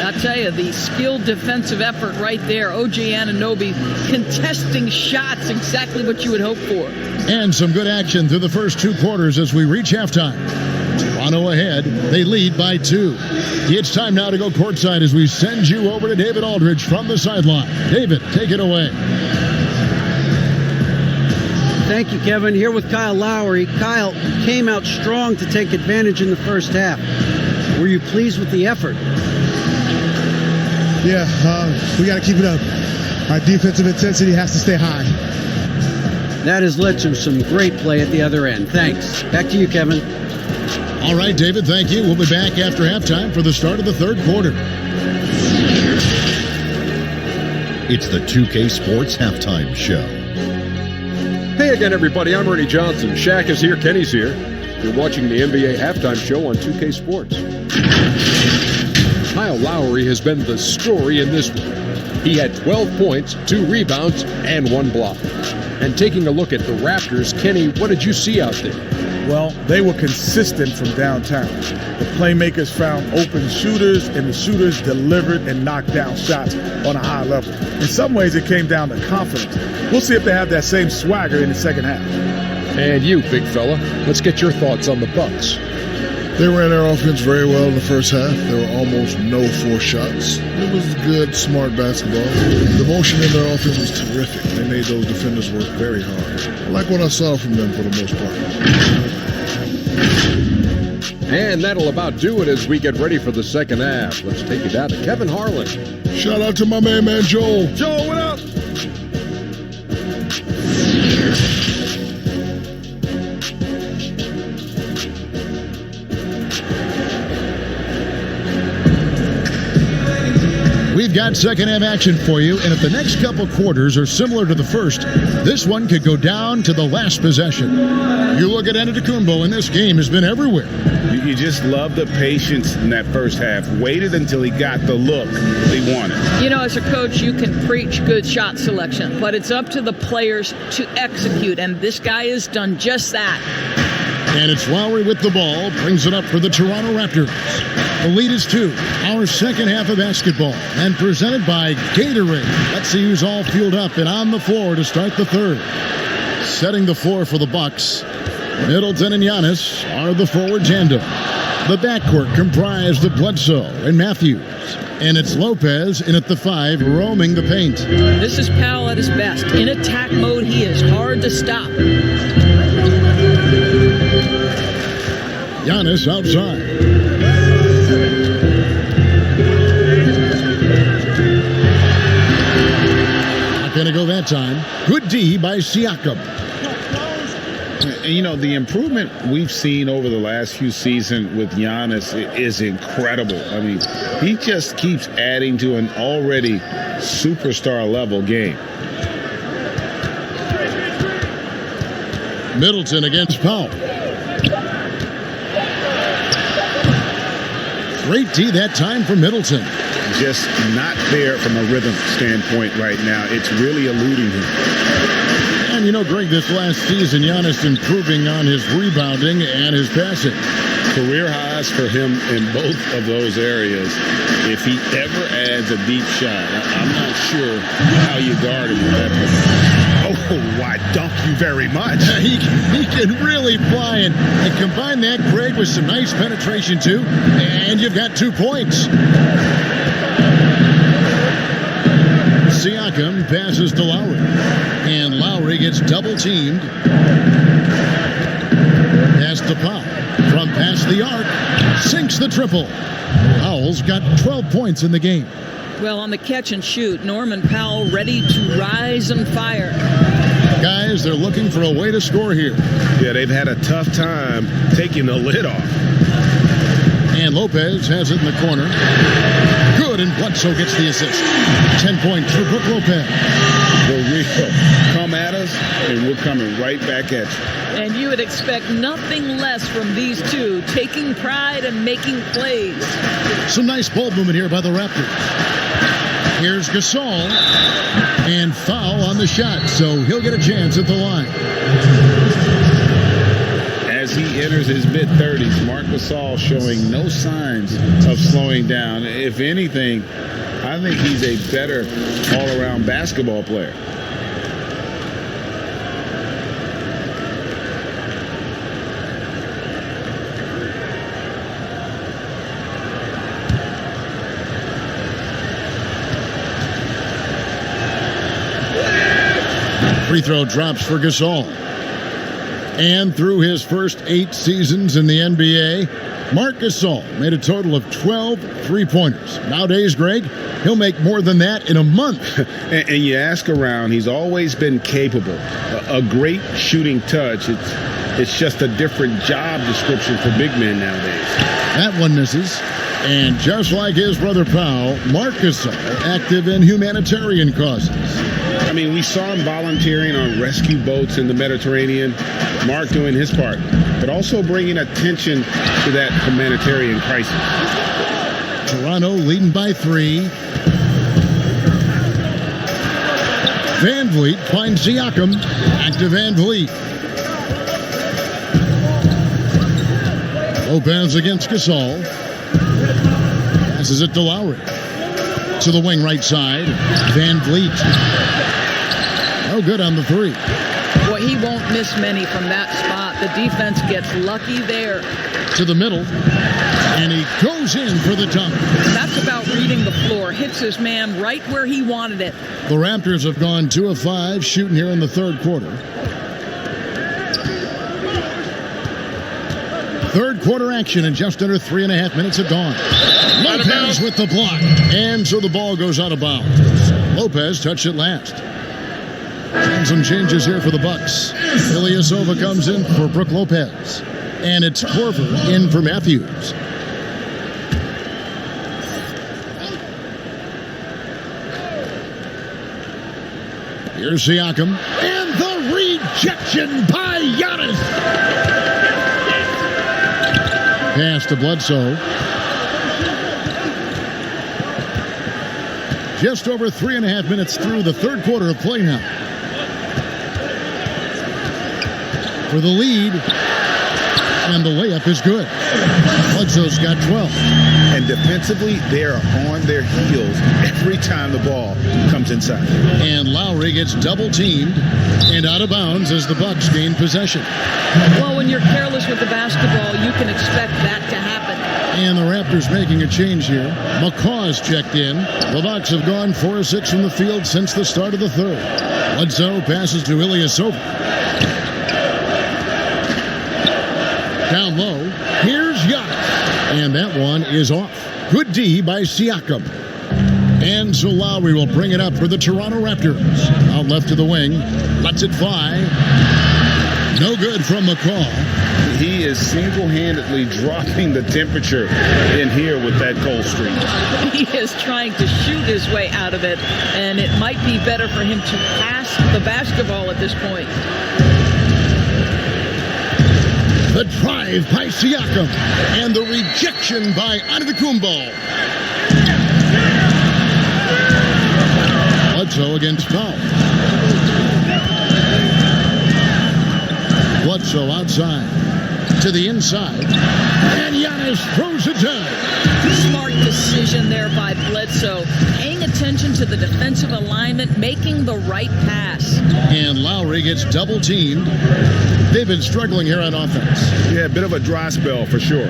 Speaker 2: I'll tell you, the skilled defensive effort right there. OG Anunoby contesting shots, exactly what you would hope for.
Speaker 1: And some good action through the first 2 quarters as we reach halftime. Toronto ahead. They lead by 2. It's time now to go courtside as we send you over to David Aldridge from the sideline. David, take it away.
Speaker 5: Thank you, Kevin. Here with Kyle Lowry. Kyle came out strong to take advantage in the first half. Were you pleased with the effort?
Speaker 10: Yeah, we got to keep it up. Our defensive intensity has to stay high.
Speaker 5: That has led to some great play at the other end. Thanks. Back to you, Kevin.
Speaker 1: All right, David, thank you. We'll be back after halftime for the start of the third quarter.
Speaker 11: It's the 2K Sports Halftime Show.
Speaker 12: Hey again, everybody. I'm Ernie Johnson. Shaq is here. Kenny's here. You're watching the NBA Halftime Show on 2K Sports. Kyle Lowry has been the story in this one. He had 12 points, 2 rebounds, and 1 block. And taking a look at the Raptors, Kenny, what did you see out there?
Speaker 13: Well, they were consistent from downtown. The playmakers found open shooters, and the shooters delivered and knocked down shots on a high level. In some ways, it came down to confidence. We'll see if they have that same swagger in the second half.
Speaker 12: And you, big fella, let's get your thoughts on the Bucks.
Speaker 14: They ran their offense very well in the first half. There were almost no forced shots. It was good, smart basketball. The motion in their offense was terrific. They made those defenders work very hard. I like what I saw from them for the most part.
Speaker 12: And that'll about do it as we get ready for the second half. Let's take it down to Kevin Harlan.
Speaker 14: Shout out to my man Joel.
Speaker 12: Joel, what up?
Speaker 1: We've got second half action for you, and if the next couple quarters are similar to the first, this one could go down to the last possession. You look at Antetokounmpo, and this game has been everywhere.
Speaker 6: You just love the patience in that first half. Waited until he got the look they wanted.
Speaker 2: You know, as a coach, you can preach good shot selection, but it's up to the players to execute, and this guy has done just that.
Speaker 1: And it's Lowry with the ball, brings it up for the Toronto Raptors. The lead is 2. Our second half of basketball, and presented by Gatorade. Let's see who's all fueled up and on the floor to start the third. Setting the floor for the Bucks, Middleton and Giannis are the forward tandem. The backcourt comprised of Bledsoe and Matthews. And it's Lopez in at the 5, roaming the paint.
Speaker 2: This is Powell at his best. In attack mode, he is hard to stop.
Speaker 1: Giannis outside. Not going to go that time. Good D by Siakam.
Speaker 6: And, you know, the improvement we've seen over the last few seasons with Giannis is incredible. I mean, he just keeps adding to an already superstar level game.
Speaker 1: Middleton against Powell. Great D that time for Middleton.
Speaker 6: Just not there from a rhythm standpoint right now. It's really eluding him.
Speaker 1: And you know, Greg, this last season, Giannis improving on his rebounding and his passing.
Speaker 6: Career highs for him in both of those areas. If he ever adds a deep shot, I'm not sure how you guard him with that one.
Speaker 3: Oh, I dunk you very much.
Speaker 1: He can really fly and combine that, Greg, with some nice penetration, too. And you've got 2 points. Siakam passes to Lowry. And Lowry gets double-teamed. Pass to Powell. From past the arc. Sinks the triple. Powell's got 12 points in the game.
Speaker 2: Well, on the catch and shoot, Norman Powell ready to rise and fire.
Speaker 1: Guys, they're looking for a way to score here.
Speaker 3: Yeah, they've had a tough time taking the lid off.
Speaker 1: And Lopez has it in the corner. Good, and Bledsoe gets the assist. 10 points for Brook Lopez.
Speaker 6: The real come at us, and we're coming right back at you.
Speaker 2: And you would expect nothing less from these two, taking pride and making plays.
Speaker 1: Some nice ball movement here by the Raptors. Here's Gasol, and foul on the shot, so he'll get a chance at the line.
Speaker 6: As he enters his mid-30s, Marc Gasol showing no signs of slowing down. If anything, I think he's a better all-around basketball player.
Speaker 1: Free throw drops for Gasol. And through his first 8 seasons in the NBA, Marc Gasol made a total of 12 three-pointers. Nowadays, Greg, he'll make more than that in a month.
Speaker 6: And you ask around, he's always been capable. A great shooting touch. It's just a different job description for big men nowadays.
Speaker 1: That one misses. And just like his brother Powell, Marc Gasol active in humanitarian causes.
Speaker 6: I mean, we saw him volunteering on rescue boats in the Mediterranean. Marc doing his part, but also bringing attention to that humanitarian crisis.
Speaker 1: Toronto leading by 3. Van Vliet finds Siakam. Back to Van Vliet. Lopez against Gasol. Passes it to Lowry. To the wing right side. Van Vliet. No good on the 3.
Speaker 2: Boy, he won't miss many from that spot. The defense gets lucky there.
Speaker 1: To the middle. And he goes in for the dunk.
Speaker 2: That's about reading the floor. Hits his man right where he wanted it.
Speaker 1: The Raptors have gone 2 of 5 shooting here in the third quarter. Third quarter action in just under 3.5 minutes have gone. Lopez with the block. And so the ball goes out of bounds. Lopez touched it last. And some changes here for the Bucks. Ilyasova comes in for Brook Lopez. And it's Korver in for Matthews. Here's Siakam. And the rejection by Giannis. Pass to Bledsoe. Just over 3.5 minutes through the third quarter of play now. For the lead. And the layup is good. Bledsoe's got 12.
Speaker 3: And defensively, they are on their heels every time the ball comes inside.
Speaker 1: And Lowry gets double-teamed and out of bounds as the Bucks gain possession.
Speaker 2: Well, when you're careless with the basketball, you can expect that to happen.
Speaker 1: And the Raptors making a change here. McCaw's checked in. The Bucks have gone 4 of 6 from the field since the start of the third. Bledsoe passes to Ilyasova. Down low, here's Giannis. And that one is off. Good D by Siakam. And so Lowry will bring it up for the Toronto Raptors. Out left to the wing, lets it fly. No good from McCaw.
Speaker 6: He is single-handedly dropping the temperature in here with that cold streak.
Speaker 2: He is trying to shoot his way out of it, and it might be better for him to pass the basketball at this point.
Speaker 1: The drive by Siakam, and the rejection by Antetokounmpo. Bledsoe against Powell. Bledsoe outside to the inside, and Giannis throws it down.
Speaker 2: Smart decision there by Bledsoe, paying attention to the defensive alignment, making the right pass.
Speaker 1: And Lowry gets double teamed. They've been struggling here on offense.
Speaker 6: Yeah, a bit of a dry spell for sure.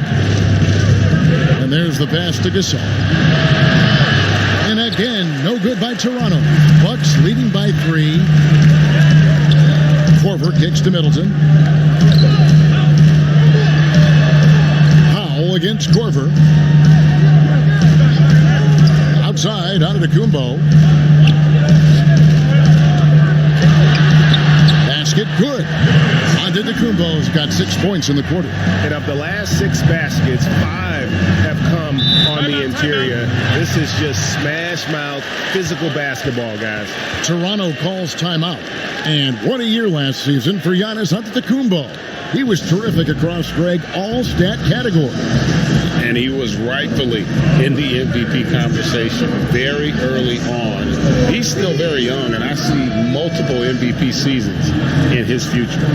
Speaker 1: And there's the pass to Gasol. And again, no good by Toronto. Bucks leading by 3. Korver kicks to Middleton. Powell against Korver. Outside, Antetokounmpo. Basket good. Antetokounmpo's got 6 points in the quarter.
Speaker 3: And of the last 6 baskets, 5 have come on the interior. This is just smash mouth, physical basketball, guys.
Speaker 1: Toronto calls timeout. And what a year last season for Giannis Antetokounmpo. He was terrific across, Greg, all stat categories.
Speaker 6: And he was rightfully in the MVP conversation very early on. He's still very young, and I see multiple MVP seasons in his future.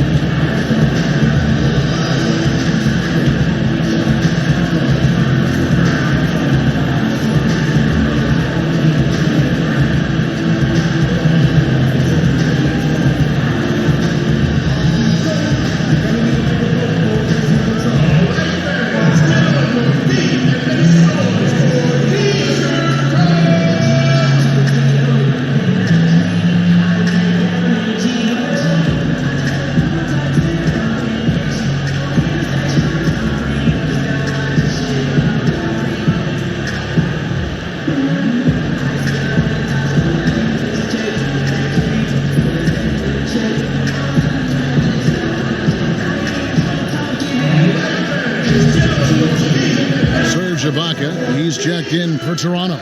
Speaker 1: He's checked in for Toronto.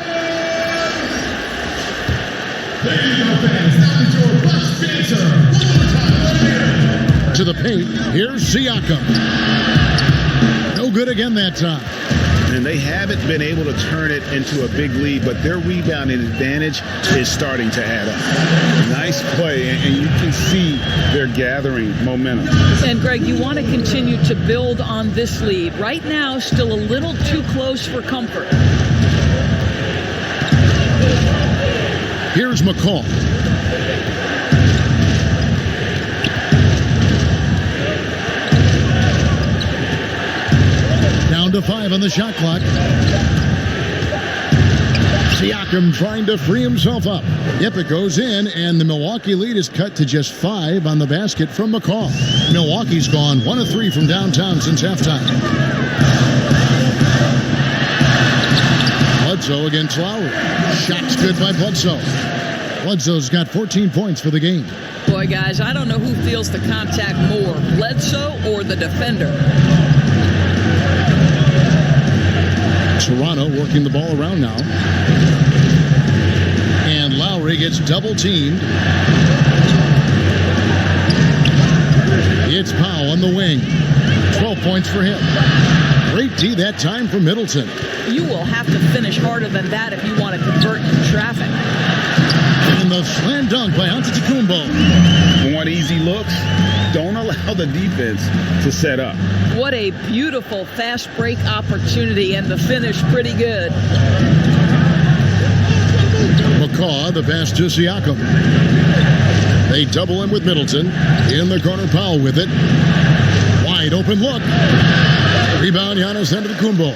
Speaker 1: To the paint, here's Siakam. No good again that time.
Speaker 6: And they haven't been able to turn it into a big lead, but their rebounding advantage is starting to add up. Nice play, and you can see they're gathering momentum.
Speaker 2: And Greg, you want to continue to build on this lead. Right now, still a little too close for comfort.
Speaker 1: Here's McCall. Down to 5 on the shot clock. Siakam trying to free himself up. Yep, it goes in, and the Milwaukee lead is cut to just 5 on the basket from McCall. Milwaukee's gone 1 of 3 from downtown since halftime. Bledsoe against Lowry. Shot's good by Bledsoe. Bledsoe's got 14 points for the game.
Speaker 2: Boy, guys, I don't know who feels the contact more, Bledsoe or the defender.
Speaker 1: Toronto working the ball around now. And Lowry gets double teamed. It's Powell on the wing. 12 points for him. Great D that time for Middleton.
Speaker 2: You will have to finish harder than that if you want to convert in traffic.
Speaker 1: And the slam dunk by Antetokounmpo.
Speaker 6: Want easy looks? Don't allow the defense to set up.
Speaker 2: What a beautiful fast break opportunity, and the finish pretty good.
Speaker 1: McCaw, the pass to Siakam. They double him with Middleton. In the corner, Powell with it. Wide open look. Rebound, Giannis Antetokounmpo.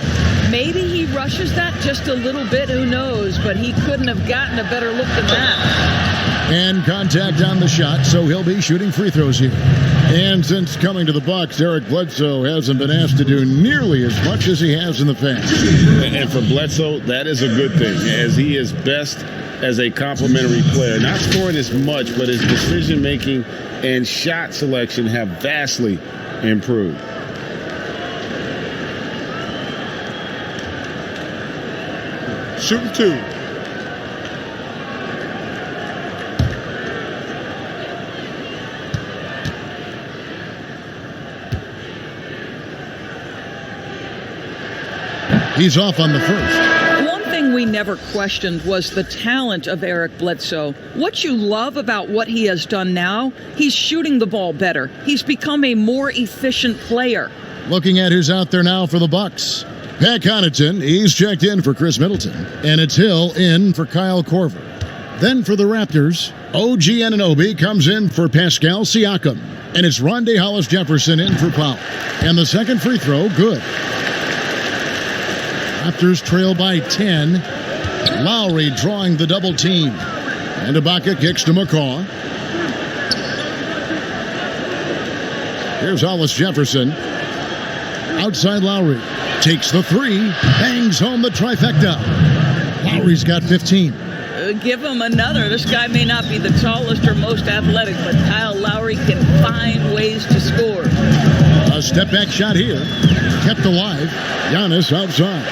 Speaker 2: Maybe he rushes that just a little bit, who knows, but he couldn't have gotten a better look than that.
Speaker 1: And contact on the shot, so he'll be shooting free throws here. And since coming to the Bucks, Eric Bledsoe hasn't been asked to do nearly as much as he has in the past.
Speaker 6: And for Bledsoe, that is a good thing, as he is best as a complementary player. Not scoring as much, but his decision-making and shot selection have vastly improved.
Speaker 13: Shooting 2.
Speaker 1: He's off on the first.
Speaker 2: One thing we never questioned was the talent of Eric Bledsoe. What you love about what he has done now, he's shooting the ball better. He's become a more efficient player.
Speaker 1: Looking at who's out there now for the Bucks. Pat Connaughton, he's checked in for Chris Middleton. And it's Hill in for Kyle Korver. Then for the Raptors, OG Anunoby comes in for Pascal Siakam. And it's Rondae Hollis-Jefferson in for Powell. And the second free throw, good. Raptors trail by 10. Lowry drawing the double team. And Ibaka kicks to McCaw. Here's Hollis-Jefferson. Outside Lowry. Takes the three. Bangs home the trifecta. Lowry's got 15.
Speaker 2: Give him another. This guy may not be the tallest or most athletic, but Kyle Lowry can find ways to score.
Speaker 1: A step-back shot here. Kept alive. Giannis outside.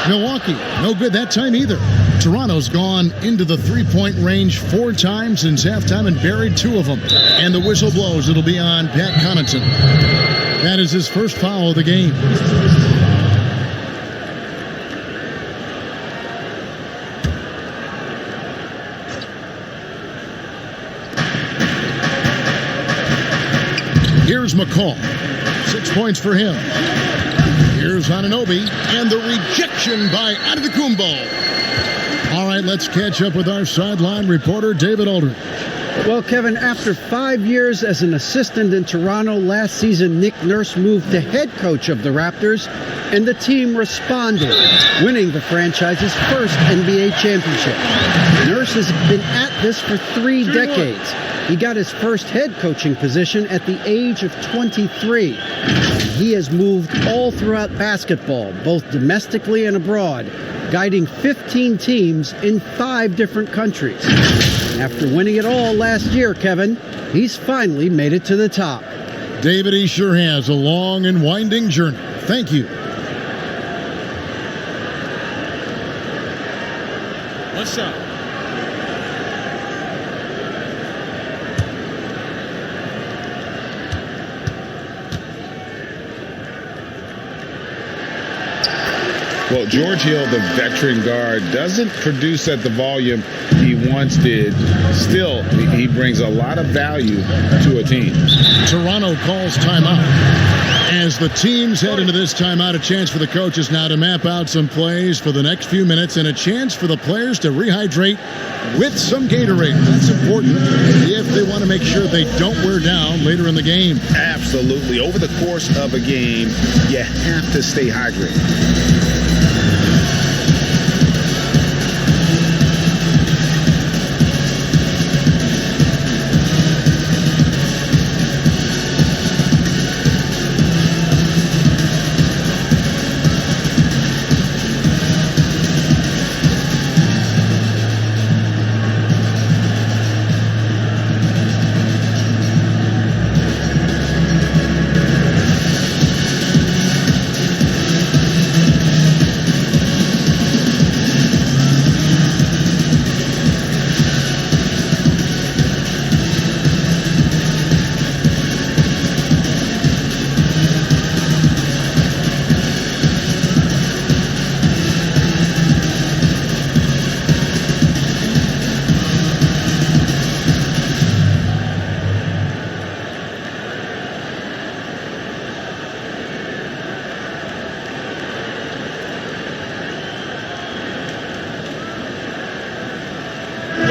Speaker 1: Milwaukee, no good that time either. Toronto's gone into the three-point range 4 times since halftime and buried 2 of them. And the whistle blows. It'll be on Pat Connaughton. That is his first foul of the game. Here's McCall. 6 points for him. Here's Anunoby, and the rejection by Antetokounmpo. All right, let's catch up with our sideline reporter, David Aldridge.
Speaker 5: Well, Kevin, after 5 years as an assistant in Toronto, last season Nick Nurse moved to head coach of the Raptors, and the team responded, winning the franchise's first NBA championship. Nurse has been at this for 3 decades. He got his first head coaching position at the age of 23. He has moved all throughout basketball, both domestically and abroad, guiding 15 teams in 5 different countries. After winning it all last year, Kevin, he's finally made it to the top.
Speaker 1: David, he sure has a long and winding journey. Thank you.
Speaker 4: What's up?
Speaker 6: Well, George Hill, the veteran guard, doesn't produce at the volume he once did. Still, he brings a lot of value to a team.
Speaker 1: Toronto calls timeout. As the teams head into this timeout, a chance for the coaches now to map out some plays for the next few minutes and a chance for the players to rehydrate with some Gatorade. That's important if they want to make sure they don't wear down later in the game.
Speaker 6: Absolutely. Over the course of a game, you have to stay hydrated.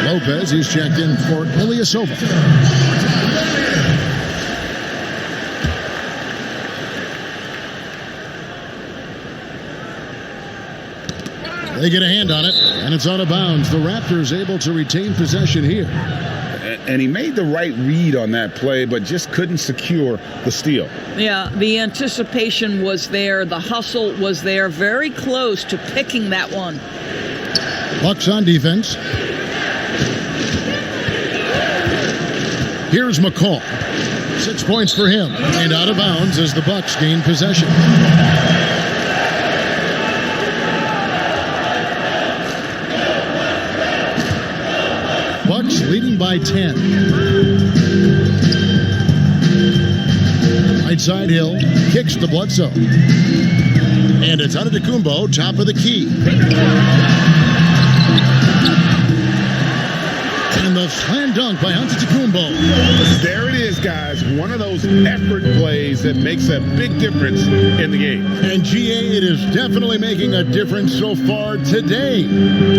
Speaker 1: Lopez, he's checked in for Ilyasova. They get a hand on it, and it's out of bounds. The Raptors able to retain possession here.
Speaker 6: And he made the right read on that play, but just couldn't secure the steal.
Speaker 2: Yeah, the anticipation was there. The hustle was there. Very close to picking that one.
Speaker 1: Bucks on defense. Here's McCall. 6 points for him. And out of bounds as the Bucks gain possession. Bucks leading by 10. Right side Hill kicks to Bledsoe. And it's Antetokounmpo, top of the key. And the slam dunk by Antetokounmpo.
Speaker 6: There it is, guys. One of those effort plays that makes a big difference in the game.
Speaker 1: And GA, it is definitely making a difference so far today.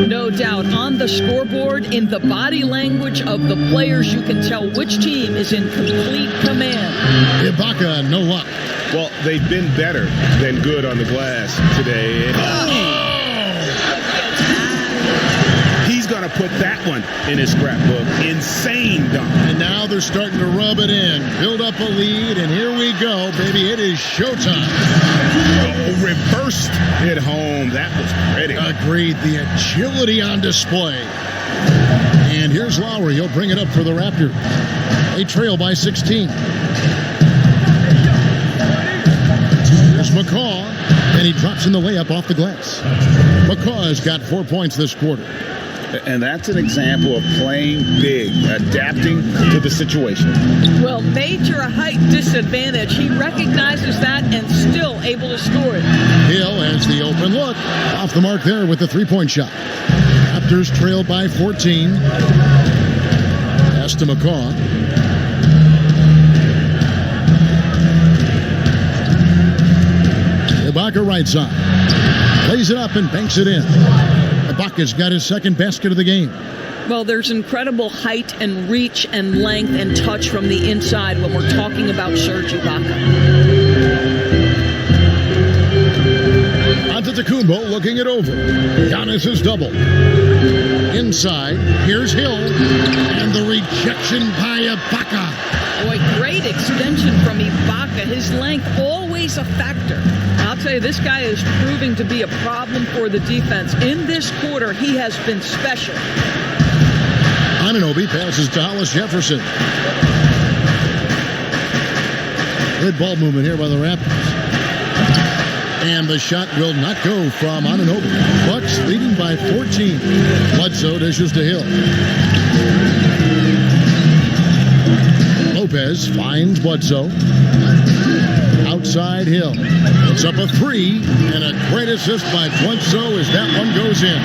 Speaker 2: No doubt. On the scoreboard, in the body language of the players, you can tell which team is in complete command.
Speaker 1: Ibaka, no luck.
Speaker 3: Well, they've been better than good on the glass today. He's going to put that one in his scrapbook. Insane dunk.
Speaker 1: And now they're starting to rub it in. Build up a lead, and here we go, baby. It is showtime.
Speaker 3: Oh, reversed it home. That was pretty.
Speaker 1: Agreed. The agility on display. And here's Lowry. He'll bring it up for the Raptors. They trail by 16. There's McCaw, and he drops in the layup off the glass. McCaw has got 4 points this quarter.
Speaker 6: And that's an example of playing big, adapting to the situation.
Speaker 2: Well, major height disadvantage. He recognizes that and still able to score it.
Speaker 1: Hill has the open look. Off the mark there with the three-point shot. Raptors trail by 14. Pass to McCaw. Ibaka right side. Plays it up and banks it in. Ibaka's got his second basket of the game.
Speaker 2: Well, there's incredible height and reach and length and touch from the inside when we're talking about Serge Ibaka.
Speaker 1: Antetokounmpo looking it over. Giannis is double. Inside, here's Hill. And the rejection by Ibaka.
Speaker 2: Boy, great extension from Ibaka. His length always a factor. I'll tell you, this guy is proving to be a problem for the defense. In this quarter, he has been special.
Speaker 1: Anunoby passes to Hollis Jefferson. Good ball movement here by the Raptors. And the shot will not go from Anunoby. Bucks leading by 14. Bledsoe dishes to Hill. Lopez finds Bledsoe. Outside Hill. It's up a three, and a great assist by Bledsoe as that one goes in.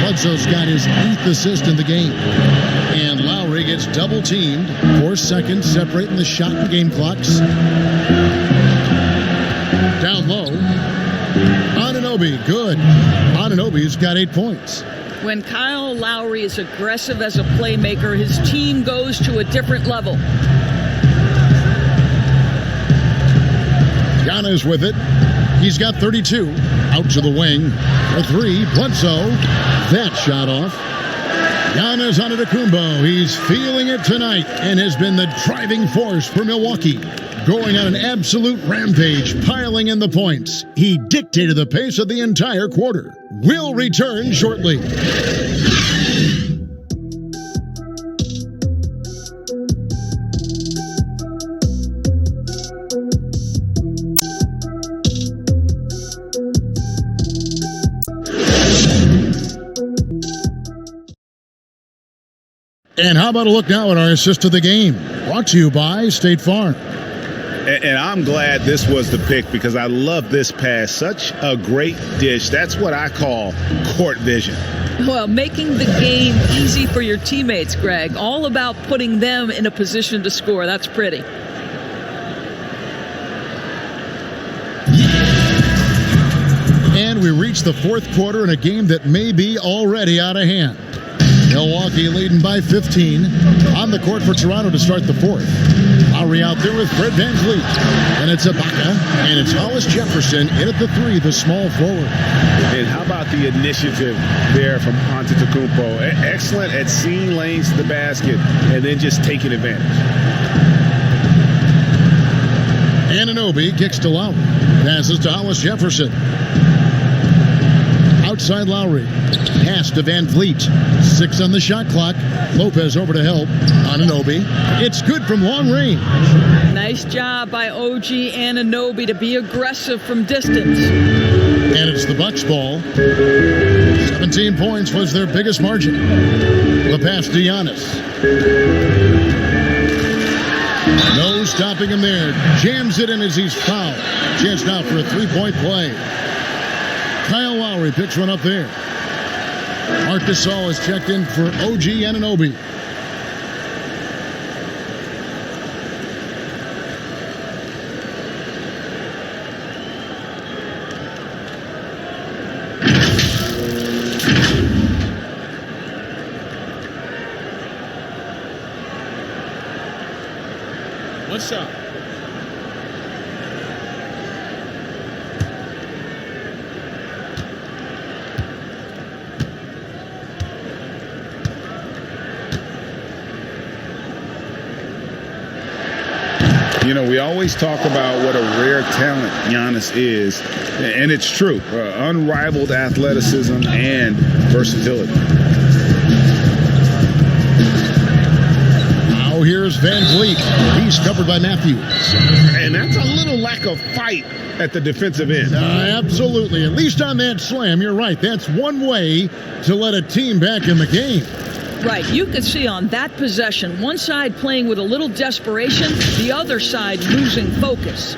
Speaker 1: Bledsoe's got his 8th assist in the game. And Lowry gets double-teamed. 4 seconds separating the shot and game clocks. Down low. Anunoby, good. Anunoby's got 8 points.
Speaker 2: When Kyle Lowry is aggressive as a playmaker, his team goes to a different level.
Speaker 1: Giannis with it. He's got 32. Out to the wing. For 3, Bledsoe. That shot off. Giannis Antetokounmpo. He's feeling it tonight and has been the driving force for Milwaukee. Going on an absolute rampage, piling in the points. He dictated the pace of the entire quarter. We'll return shortly. And how about a look now at our assist of the game? Brought to you by State Farm.
Speaker 3: And I'm glad this was the pick because I love this pass. Such a great dish. That's what I call court vision.
Speaker 2: Well, making the game easy for your teammates, Greg. All about putting them in a position to score. That's pretty.
Speaker 1: And we reach the fourth quarter in a game that may be already out of hand. Milwaukee leading by 15. On the court for Toronto to start the fourth. Lowry out there with Fred VanVleet. And it's Ibaka. And it's Hollis Jefferson in at the 3, the small forward.
Speaker 6: And how about the initiative there from Antetokounmpo? Excellent at seeing lanes to the basket and then just taking advantage.
Speaker 1: Anunoby kicks to Lowry. Passes to Hollis Jefferson. Outside Lowry. Pass to VanVleet. 6 on the shot clock. Lopez over to help. Anunoby. It's good from long range.
Speaker 2: Nice job by OG Anunoby to be aggressive from distance.
Speaker 1: And it's the Bucks ball. 17 points was their biggest margin. The pass to Giannis. No stopping him there. Jams it in as he's fouled. Chance now for a 3-point play. Kyle Lowry picks one up there. Marc Gasol has checked in for OG Anunoby.
Speaker 4: One shot.
Speaker 6: You know, we always talk about what a rare talent Giannis is, and it's true. Unrivaled athleticism and versatility.
Speaker 1: Now here's VanVleet. He's covered by Matthews.
Speaker 6: And that's a little lack of fight at the defensive end.
Speaker 1: Absolutely. At least on that slam, you're right. That's one way to let a team back in the game.
Speaker 2: Right, you could see on that possession, one side playing with a little desperation, the other side losing focus.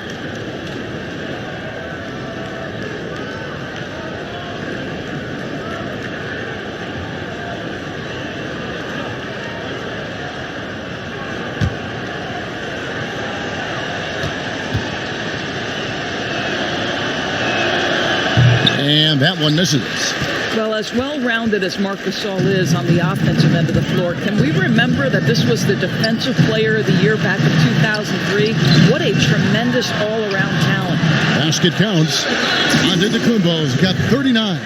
Speaker 1: And that one misses.
Speaker 2: Well, as well-rounded as Marc Gasol is on the offensive end of the floor, can we remember that this was the Defensive Player of the Year back in 2003? What a tremendous all-around talent.
Speaker 1: Basket counts. Antetokounmpo's got 39.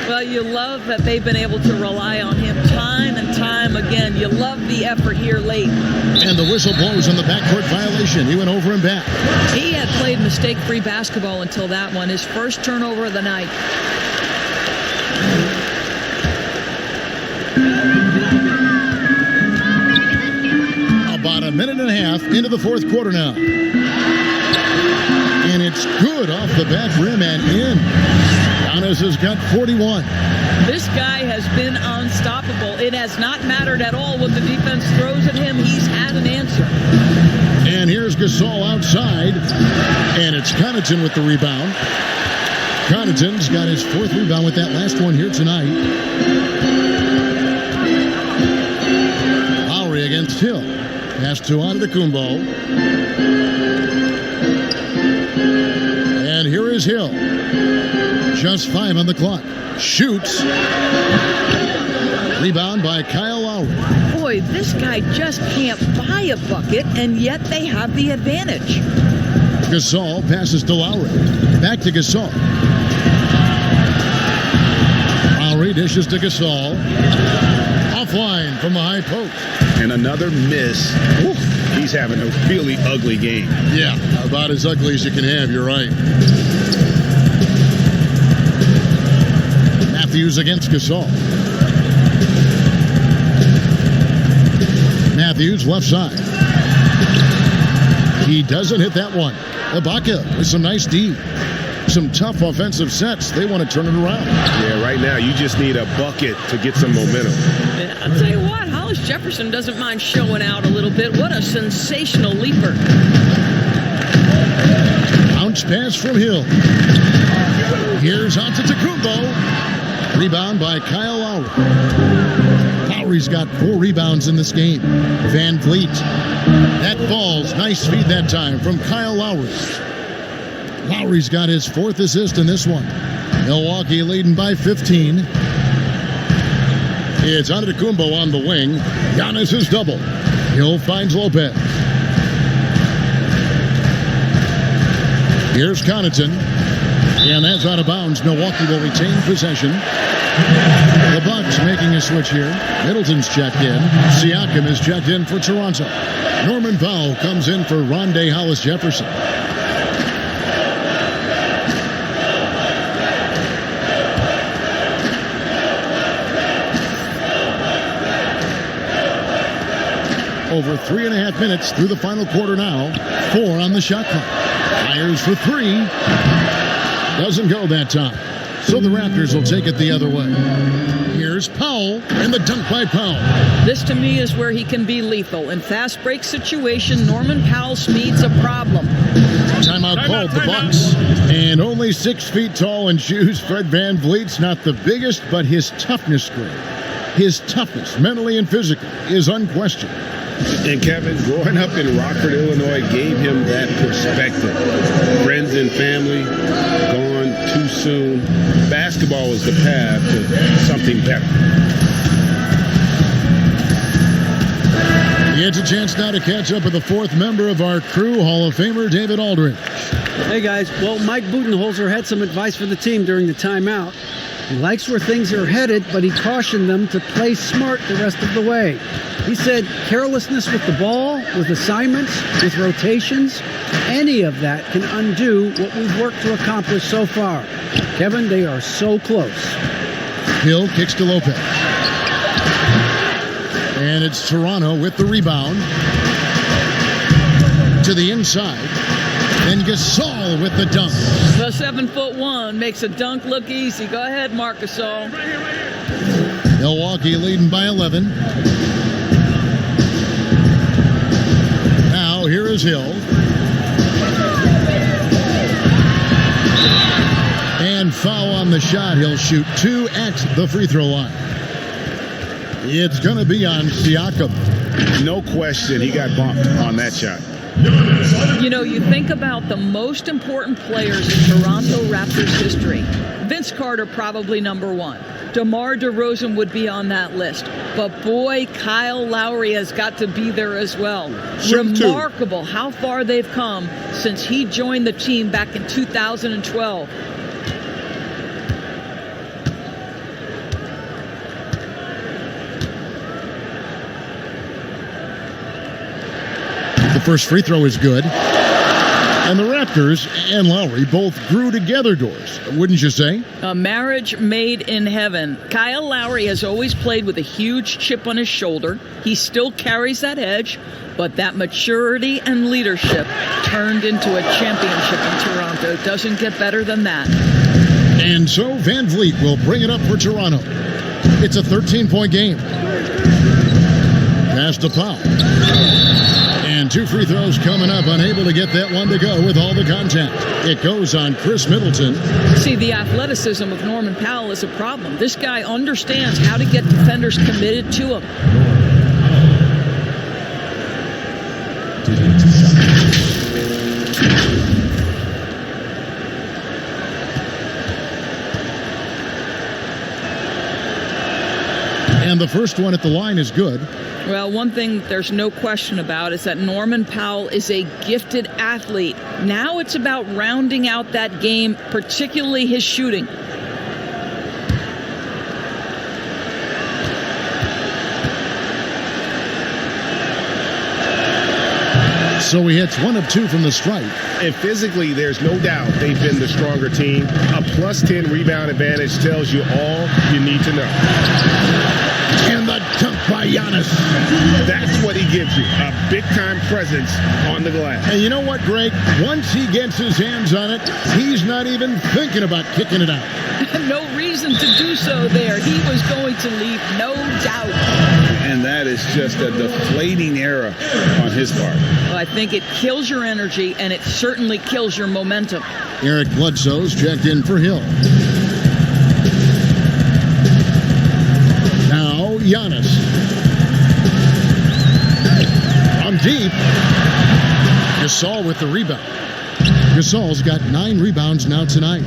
Speaker 2: Well, you love that they've been able to rely on him time and time again. You love the effort here late.
Speaker 1: And the whistle blows on the backcourt violation. He went over and back.
Speaker 2: He had played mistake-free basketball until that one, his first turnover of the night.
Speaker 1: About a minute and a half into the fourth quarter now. And it's good off the back rim and in. Giannis has got 41.
Speaker 2: This guy has been unstoppable. It has not mattered at all what the defense throws at him. He's had an answer.
Speaker 1: And here's Gasol outside. And it's Connaughton with the rebound. Connaughton's got his 4th rebound with that last one here tonight. Lowry against Hill. Pass to Antetokounmpo. And here is Hill. Just 5 on the clock. Shoots. Rebound by Kyle Lowry.
Speaker 2: Boy, this guy just can't buy a bucket, and yet they have the advantage.
Speaker 1: Gasol passes to Lowry. Back to Gasol. Lowry dishes to Gasol. Offline from the high post.
Speaker 6: And another miss. Ooh, he's having a really ugly game.
Speaker 1: Yeah, about as ugly as you can have, you're right. Matthews against Gasol. Matthews left side. He doesn't hit that one. Ibaka with some nice D. Some tough offensive sets. They want to turn it around.
Speaker 6: Yeah, right now you just need a bucket to get some momentum.
Speaker 9: I'll tell you what, Hollis Jefferson doesn't mind showing out a little bit. What a sensational leaper.
Speaker 1: Bounce pass from Hill. Here's Antetokounmpo. Rebound by Kyle Lowry. Lowry's got 4 rebounds in this game. VanVleet. That falls. Nice feed that time from Kyle Lowry. Lowry's got his 4th assist in this one. Milwaukee leading by 15. It's Antetokounmpo on the wing. Giannis is double. Hill finds Lopez. Here's Connaughton. And that's out of bounds. Milwaukee will retain possession. The Bucks making a switch here. Middleton's checked in. Siakam is checked in for Toronto. Norman Powell comes in for Rondé Hollis-Jefferson. Over 3.5 minutes through the final quarter now. 4 on the shot clock. Fires for 3. Doesn't go that time. So the Raptors will take it the other way. Here's Powell, and the dunk by Powell.
Speaker 2: This, to me, is where he can be lethal. In fast break situation, Norman Powell's speed's a problem.
Speaker 1: Timeout called the Bucks. And only 6 feet tall in shoes, Fred VanVleet's not the biggest, but his toughness grade, his toughness, mentally and physically, is unquestioned.
Speaker 6: And Kevin, growing up in Rockford, Illinois, gave him that perspective. Friends and family gone too soon. Basketball was the path to something better.
Speaker 1: It's a chance now to catch up with the 4th member of our crew, Hall of Famer David Aldridge.
Speaker 5: Hey guys, well, Mike Budenholzer had some advice for the team during the timeout. He likes where things are headed, but he cautioned them to play smart the rest of the way. He said carelessness with the ball, with assignments, with rotations, any of that can undo what we've worked to accomplish so far. Kevin, they are so close.
Speaker 1: Hill kicks to Lopez. And it's Toronto with the rebound. To the inside. And Gasol with the dunk.
Speaker 2: The 7'1" makes a dunk look easy. Go ahead, Marc Gasol.
Speaker 1: Milwaukee leading by 11. Now here is Hill. And foul on the shot. He'll shoot 2 at the free throw line. It's going to be on Siakam.
Speaker 6: No question, he got bumped on that shot.
Speaker 2: You know, you think about the most important players in Toronto Raptors history. Vince Carter probably number 1. DeMar DeRozan would be on that list. But boy, Kyle Lowry has got to be there as well. Remarkable how far they've come since he joined the team back in 2012.
Speaker 1: The first free throw is good. And the Raptors and Lowry both grew together, Doris, wouldn't you say?
Speaker 2: A marriage made in heaven. Kyle Lowry has always played with a huge chip on his shoulder. He still carries that edge, but that maturity and leadership turned into a championship in Toronto. Doesn't get better than that.
Speaker 1: And so VanVleet will bring it up for Toronto. It's a 13-point game. Pass to Powell. And 2 free throws coming up, unable to get that one to go with all the contact. It goes on Chris Middleton.
Speaker 2: See, the athleticism of Norman Powell is a problem. This guy understands how to get defenders committed to him.
Speaker 1: And the first one at the line is good.
Speaker 2: Well, one thing there's no question about is that Norman Powell is a gifted athlete. Now it's about rounding out that game, particularly his shooting.
Speaker 1: So he hits 1 of 2 from the stripe.
Speaker 3: And physically, there's no doubt they've been the stronger team. A +10 rebound advantage tells you all you need to know.
Speaker 1: And the dunk by Giannis.
Speaker 3: That's what he gives you, a big-time presence on the glass.
Speaker 1: And you know what, Greg? Once he gets his hands on it, he's not even thinking about kicking it out.
Speaker 2: No reason to do so there. He was going to leave, no doubt.
Speaker 6: And that is just a deflating error on his part.
Speaker 2: Well, I think it kills your energy, and it certainly kills your momentum.
Speaker 1: Eric Bledsoe's checked in for Hill. Now Giannis. On deep. Gasol with the rebound. Gasol's got 9 rebounds now tonight.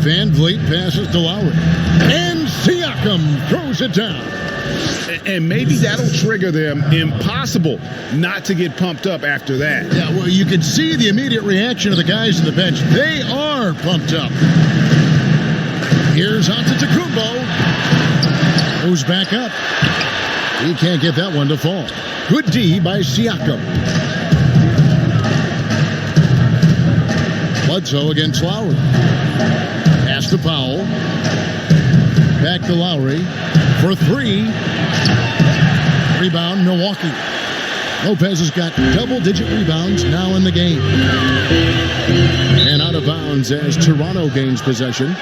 Speaker 1: Van Vliet passes to Lowry. And Siakam throws it down.
Speaker 6: And maybe that'll trigger them. Impossible not to get pumped up after that.
Speaker 1: Yeah, well, you can see the immediate reaction of the guys on the bench. They are pumped up. Here's Antetokounmpo. Moves back up. He can't get that one to fall. Good D by Siakam. Bledsoe against Lowry. Pass to Powell. Back to Lowry for three. Rebound, Milwaukee. Lopez has got double-digit rebounds now in the game. And out of bounds as Toronto gains possession.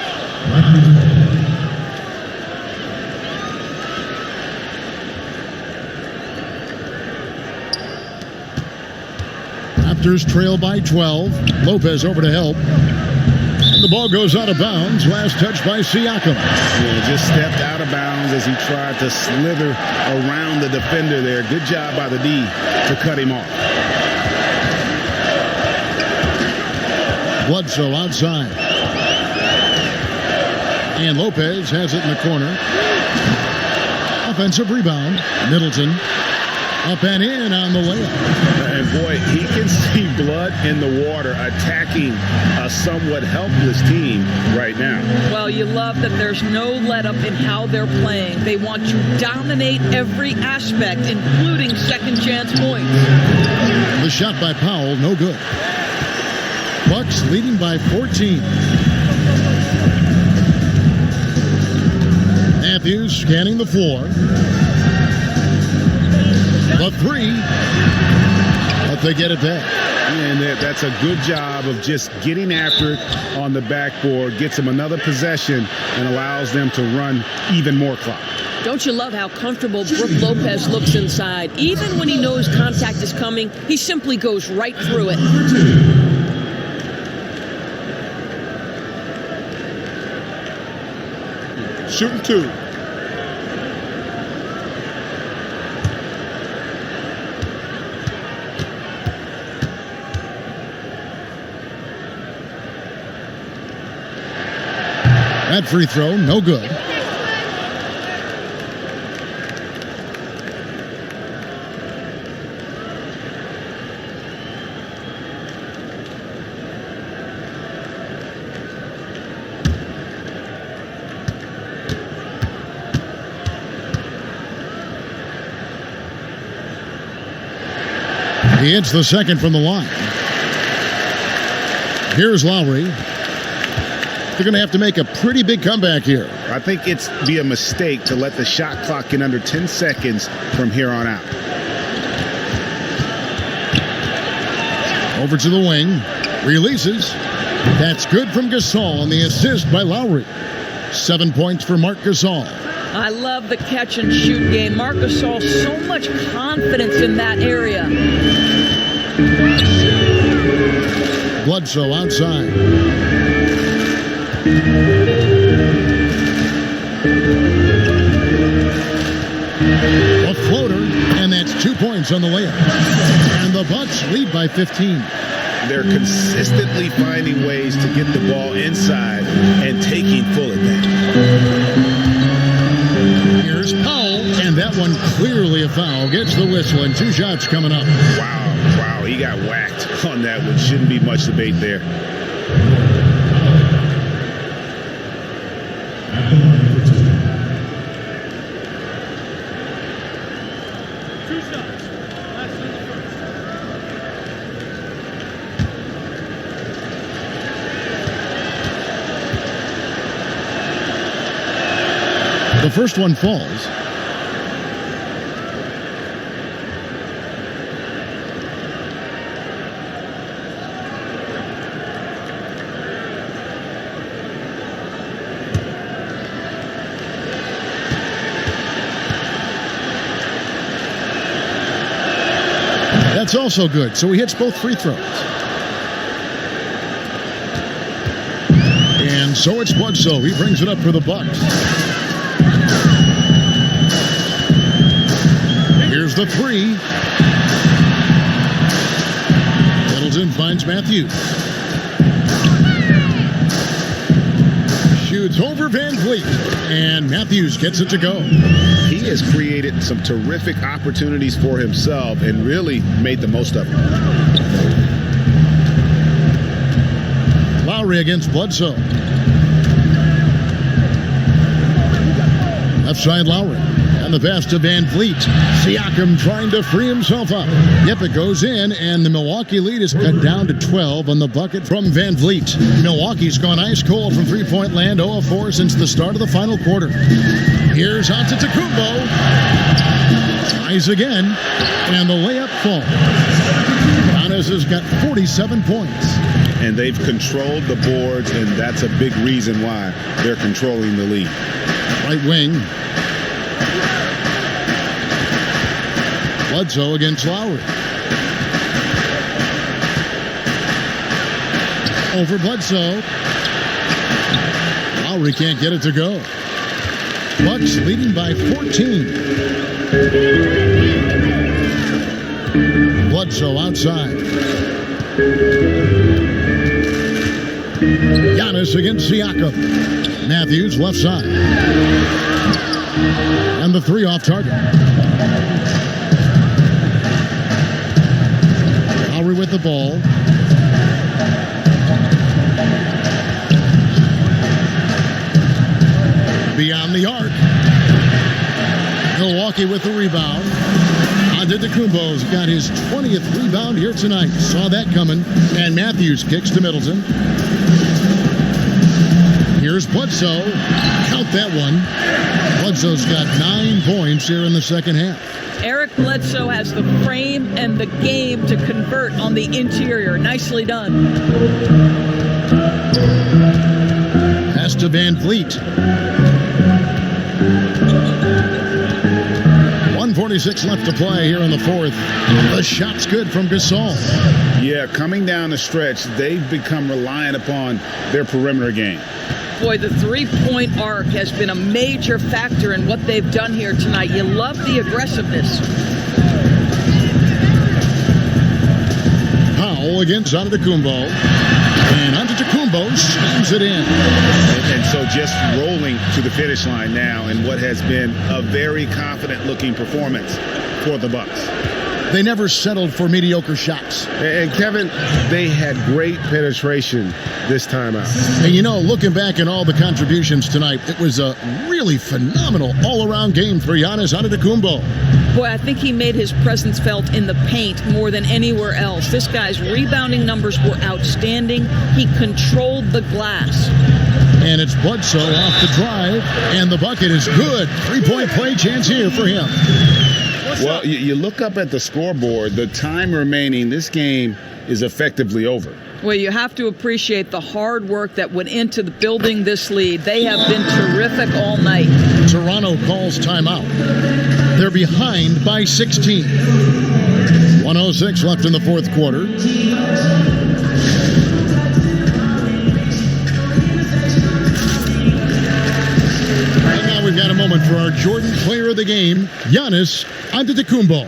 Speaker 1: Raptors trail by 12. Lopez over to help. And the ball goes out of bounds. Last touch by Siakam.
Speaker 6: Yeah, just stepped out of bounds as he tried to slither around the defender there. Good job by the D to cut him off.
Speaker 1: Bledsoe outside. And Lopez has it in the corner. Offensive rebound. Middleton. Up and in on the layup.
Speaker 6: And boy, he can see blood in the water attacking a somewhat helpless team right now.
Speaker 2: Well, you love that there's no let-up in how they're playing. They want to dominate every aspect, including second-chance points.
Speaker 1: The shot by Powell, no good. Bucks leading by 14. Matthews scanning the floor. The three, but they get it back.
Speaker 6: And that's a good job of just getting after it on the backboard, gets them another possession, and allows them to run even more clock.
Speaker 9: Don't you love how comfortable Brook Lopez looks inside? Even when he knows contact is coming, he simply goes right through it.
Speaker 4: Shooting two.
Speaker 1: That free throw, no good. He hits the second from the line. Here's Lowry. They're going to have to make a pretty big comeback here.
Speaker 6: I think it's be a mistake to let the shot clock in under 10 seconds from here on out.
Speaker 1: Over to the wing. Releases. That's good from Gasol on the assist by Lowry. 7 points for Marc Gasol.
Speaker 2: I love the catch and shoot game. Marc Gasol, so much confidence in that area.
Speaker 1: Bledsoe outside. A floater, and that's 2 points on the layup. And the Bucks lead by 15.
Speaker 6: They're consistently finding ways to get the ball inside and taking full advantage.
Speaker 1: Here's Powell, and that one clearly a foul. Gets the whistle, and 2 shots coming up.
Speaker 6: Wow, he got whacked on that one. Shouldn't be much debate there.
Speaker 1: The first one falls. That's also good. So he hits both free throws. And so it's Bledsoe. He brings it up for the Bucks. Here's the three. Middleton finds Matthews. Matthews over Van Vliet. And Matthews gets it to go.
Speaker 6: He has created some terrific opportunities for himself and really made the most of them.
Speaker 1: Lowry against Bledsoe. Left side Lowry. And the pass to Van Vliet. Siakam trying to free himself up. Yep, it goes in, and the Milwaukee lead is cut down to 12 on the bucket from Van Vliet. Milwaukee's gone ice cold from three-point land, 0 of 4 since the start of the final quarter. Here's Antetokounmpo. Tries again, and the layup falls. Giannis has got 47 points.
Speaker 6: And they've controlled the boards, and that's a big reason why they're controlling the lead.
Speaker 1: Right wing. Bledsoe against Lowry. Over Bledsoe. Lowry can't get it to go. Bucks leading by 14. Bledsoe outside. Giannis against Siakam. Matthews left side. And the three off target. Lowry with the ball. Beyond the arc. Milwaukee with the rebound. Antetokounmpo's got his 20th rebound here tonight. Saw that coming. And Matthews kicks to Middleton. Here's Bledsoe. Count that one. Bledsoe's got 9 points here in the second half.
Speaker 2: Eric Bledsoe has the frame and the game to convert on the interior. Nicely done.
Speaker 1: Pass to Van Vliet. 1:46 left to play here in the fourth. The shot's good from Gasol.
Speaker 6: Yeah, coming down the stretch, they've become reliant upon their perimeter game.
Speaker 2: Boy, the three-point arc has been a major factor in what they've done here tonight. You love the aggressiveness.
Speaker 1: Powell against Antetokounmpo. And Antetokounmpo slams it in.
Speaker 6: And so just rolling to the finish line now in what has been a very confident-looking performance for the Bucks.
Speaker 1: They never settled for mediocre shots.
Speaker 6: And Kevin, they had great penetration this time out.
Speaker 1: And you know, looking back at all the contributions tonight, it was a really phenomenal all-around game for Giannis Antetokounmpo.
Speaker 2: Boy, I think he made his presence felt in the paint more than anywhere else. This guy's rebounding numbers were outstanding. He controlled the glass.
Speaker 1: And it's Bledsoe off the drive, and the bucket is good. Three-point play chance here for him.
Speaker 6: Well, you look up at the scoreboard, the time remaining, this game is effectively over.
Speaker 2: Well, you have to appreciate the hard work that went into building this lead. They have been terrific all night.
Speaker 1: Toronto calls timeout. They're behind by 16. 1:06 left in the fourth quarter. We've got a moment for our Jordan player of the game, Giannis Antetokounmpo.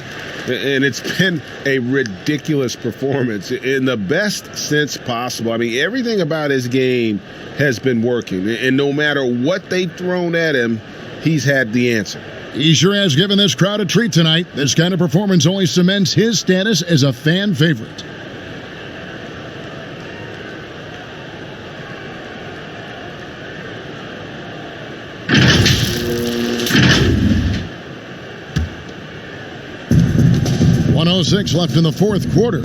Speaker 6: And it's been a ridiculous performance in the best sense possible. I mean, everything about his game has been working. And no matter what they've thrown at him, he's had the answer.
Speaker 1: He sure has given this crowd a treat tonight. This kind of performance only cements his status as a fan favorite. .106 left in the fourth quarter.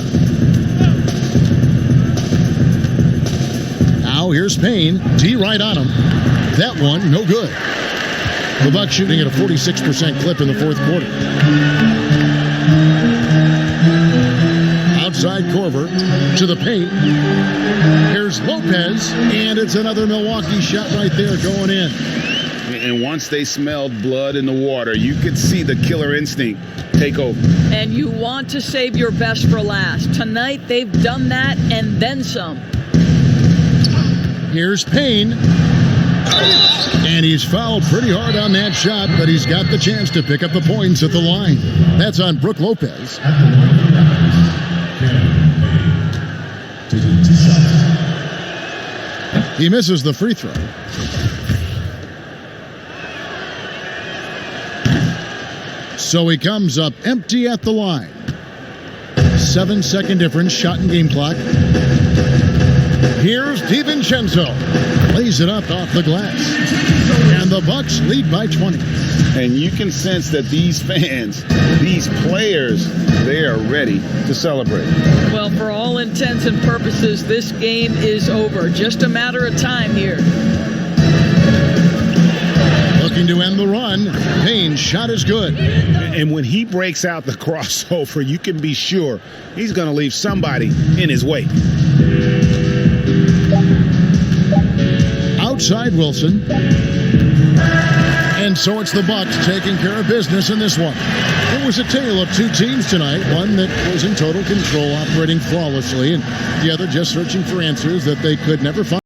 Speaker 1: Now here's Payne. D right on him. That one, no good. The Bucks shooting at a 46% clip in the fourth quarter. Outside Korver to the paint. Here's Lopez, and it's another Milwaukee shot right there going in.
Speaker 6: And once they smelled blood in the water, you could see the killer instinct take over.
Speaker 2: And you want to save your best for last. Tonight, they've done that and then some.
Speaker 1: Here's Payne. And he's fouled pretty hard on that shot, but he's got the chance to pick up the points at the line. That's on Brook Lopez. He misses the free throw. So he comes up empty at the line. 7-second difference, shot and game clock. Here's DiVincenzo. Lays it up off the glass. And the Bucks lead by 20.
Speaker 6: And you can sense that these fans, these players, they are ready to celebrate.
Speaker 2: Well, for all intents and purposes, this game is over. Just a matter of time here.
Speaker 1: Looking to end the run. Payne's shot is good.
Speaker 6: And when he breaks out the crossover, you can be sure he's going to leave somebody in his way.
Speaker 1: Outside Wilson. And so it's the Bucks taking care of business in this one. It was a tale of two teams tonight, one that was in total control, operating flawlessly, and the other just searching for answers that they could never find.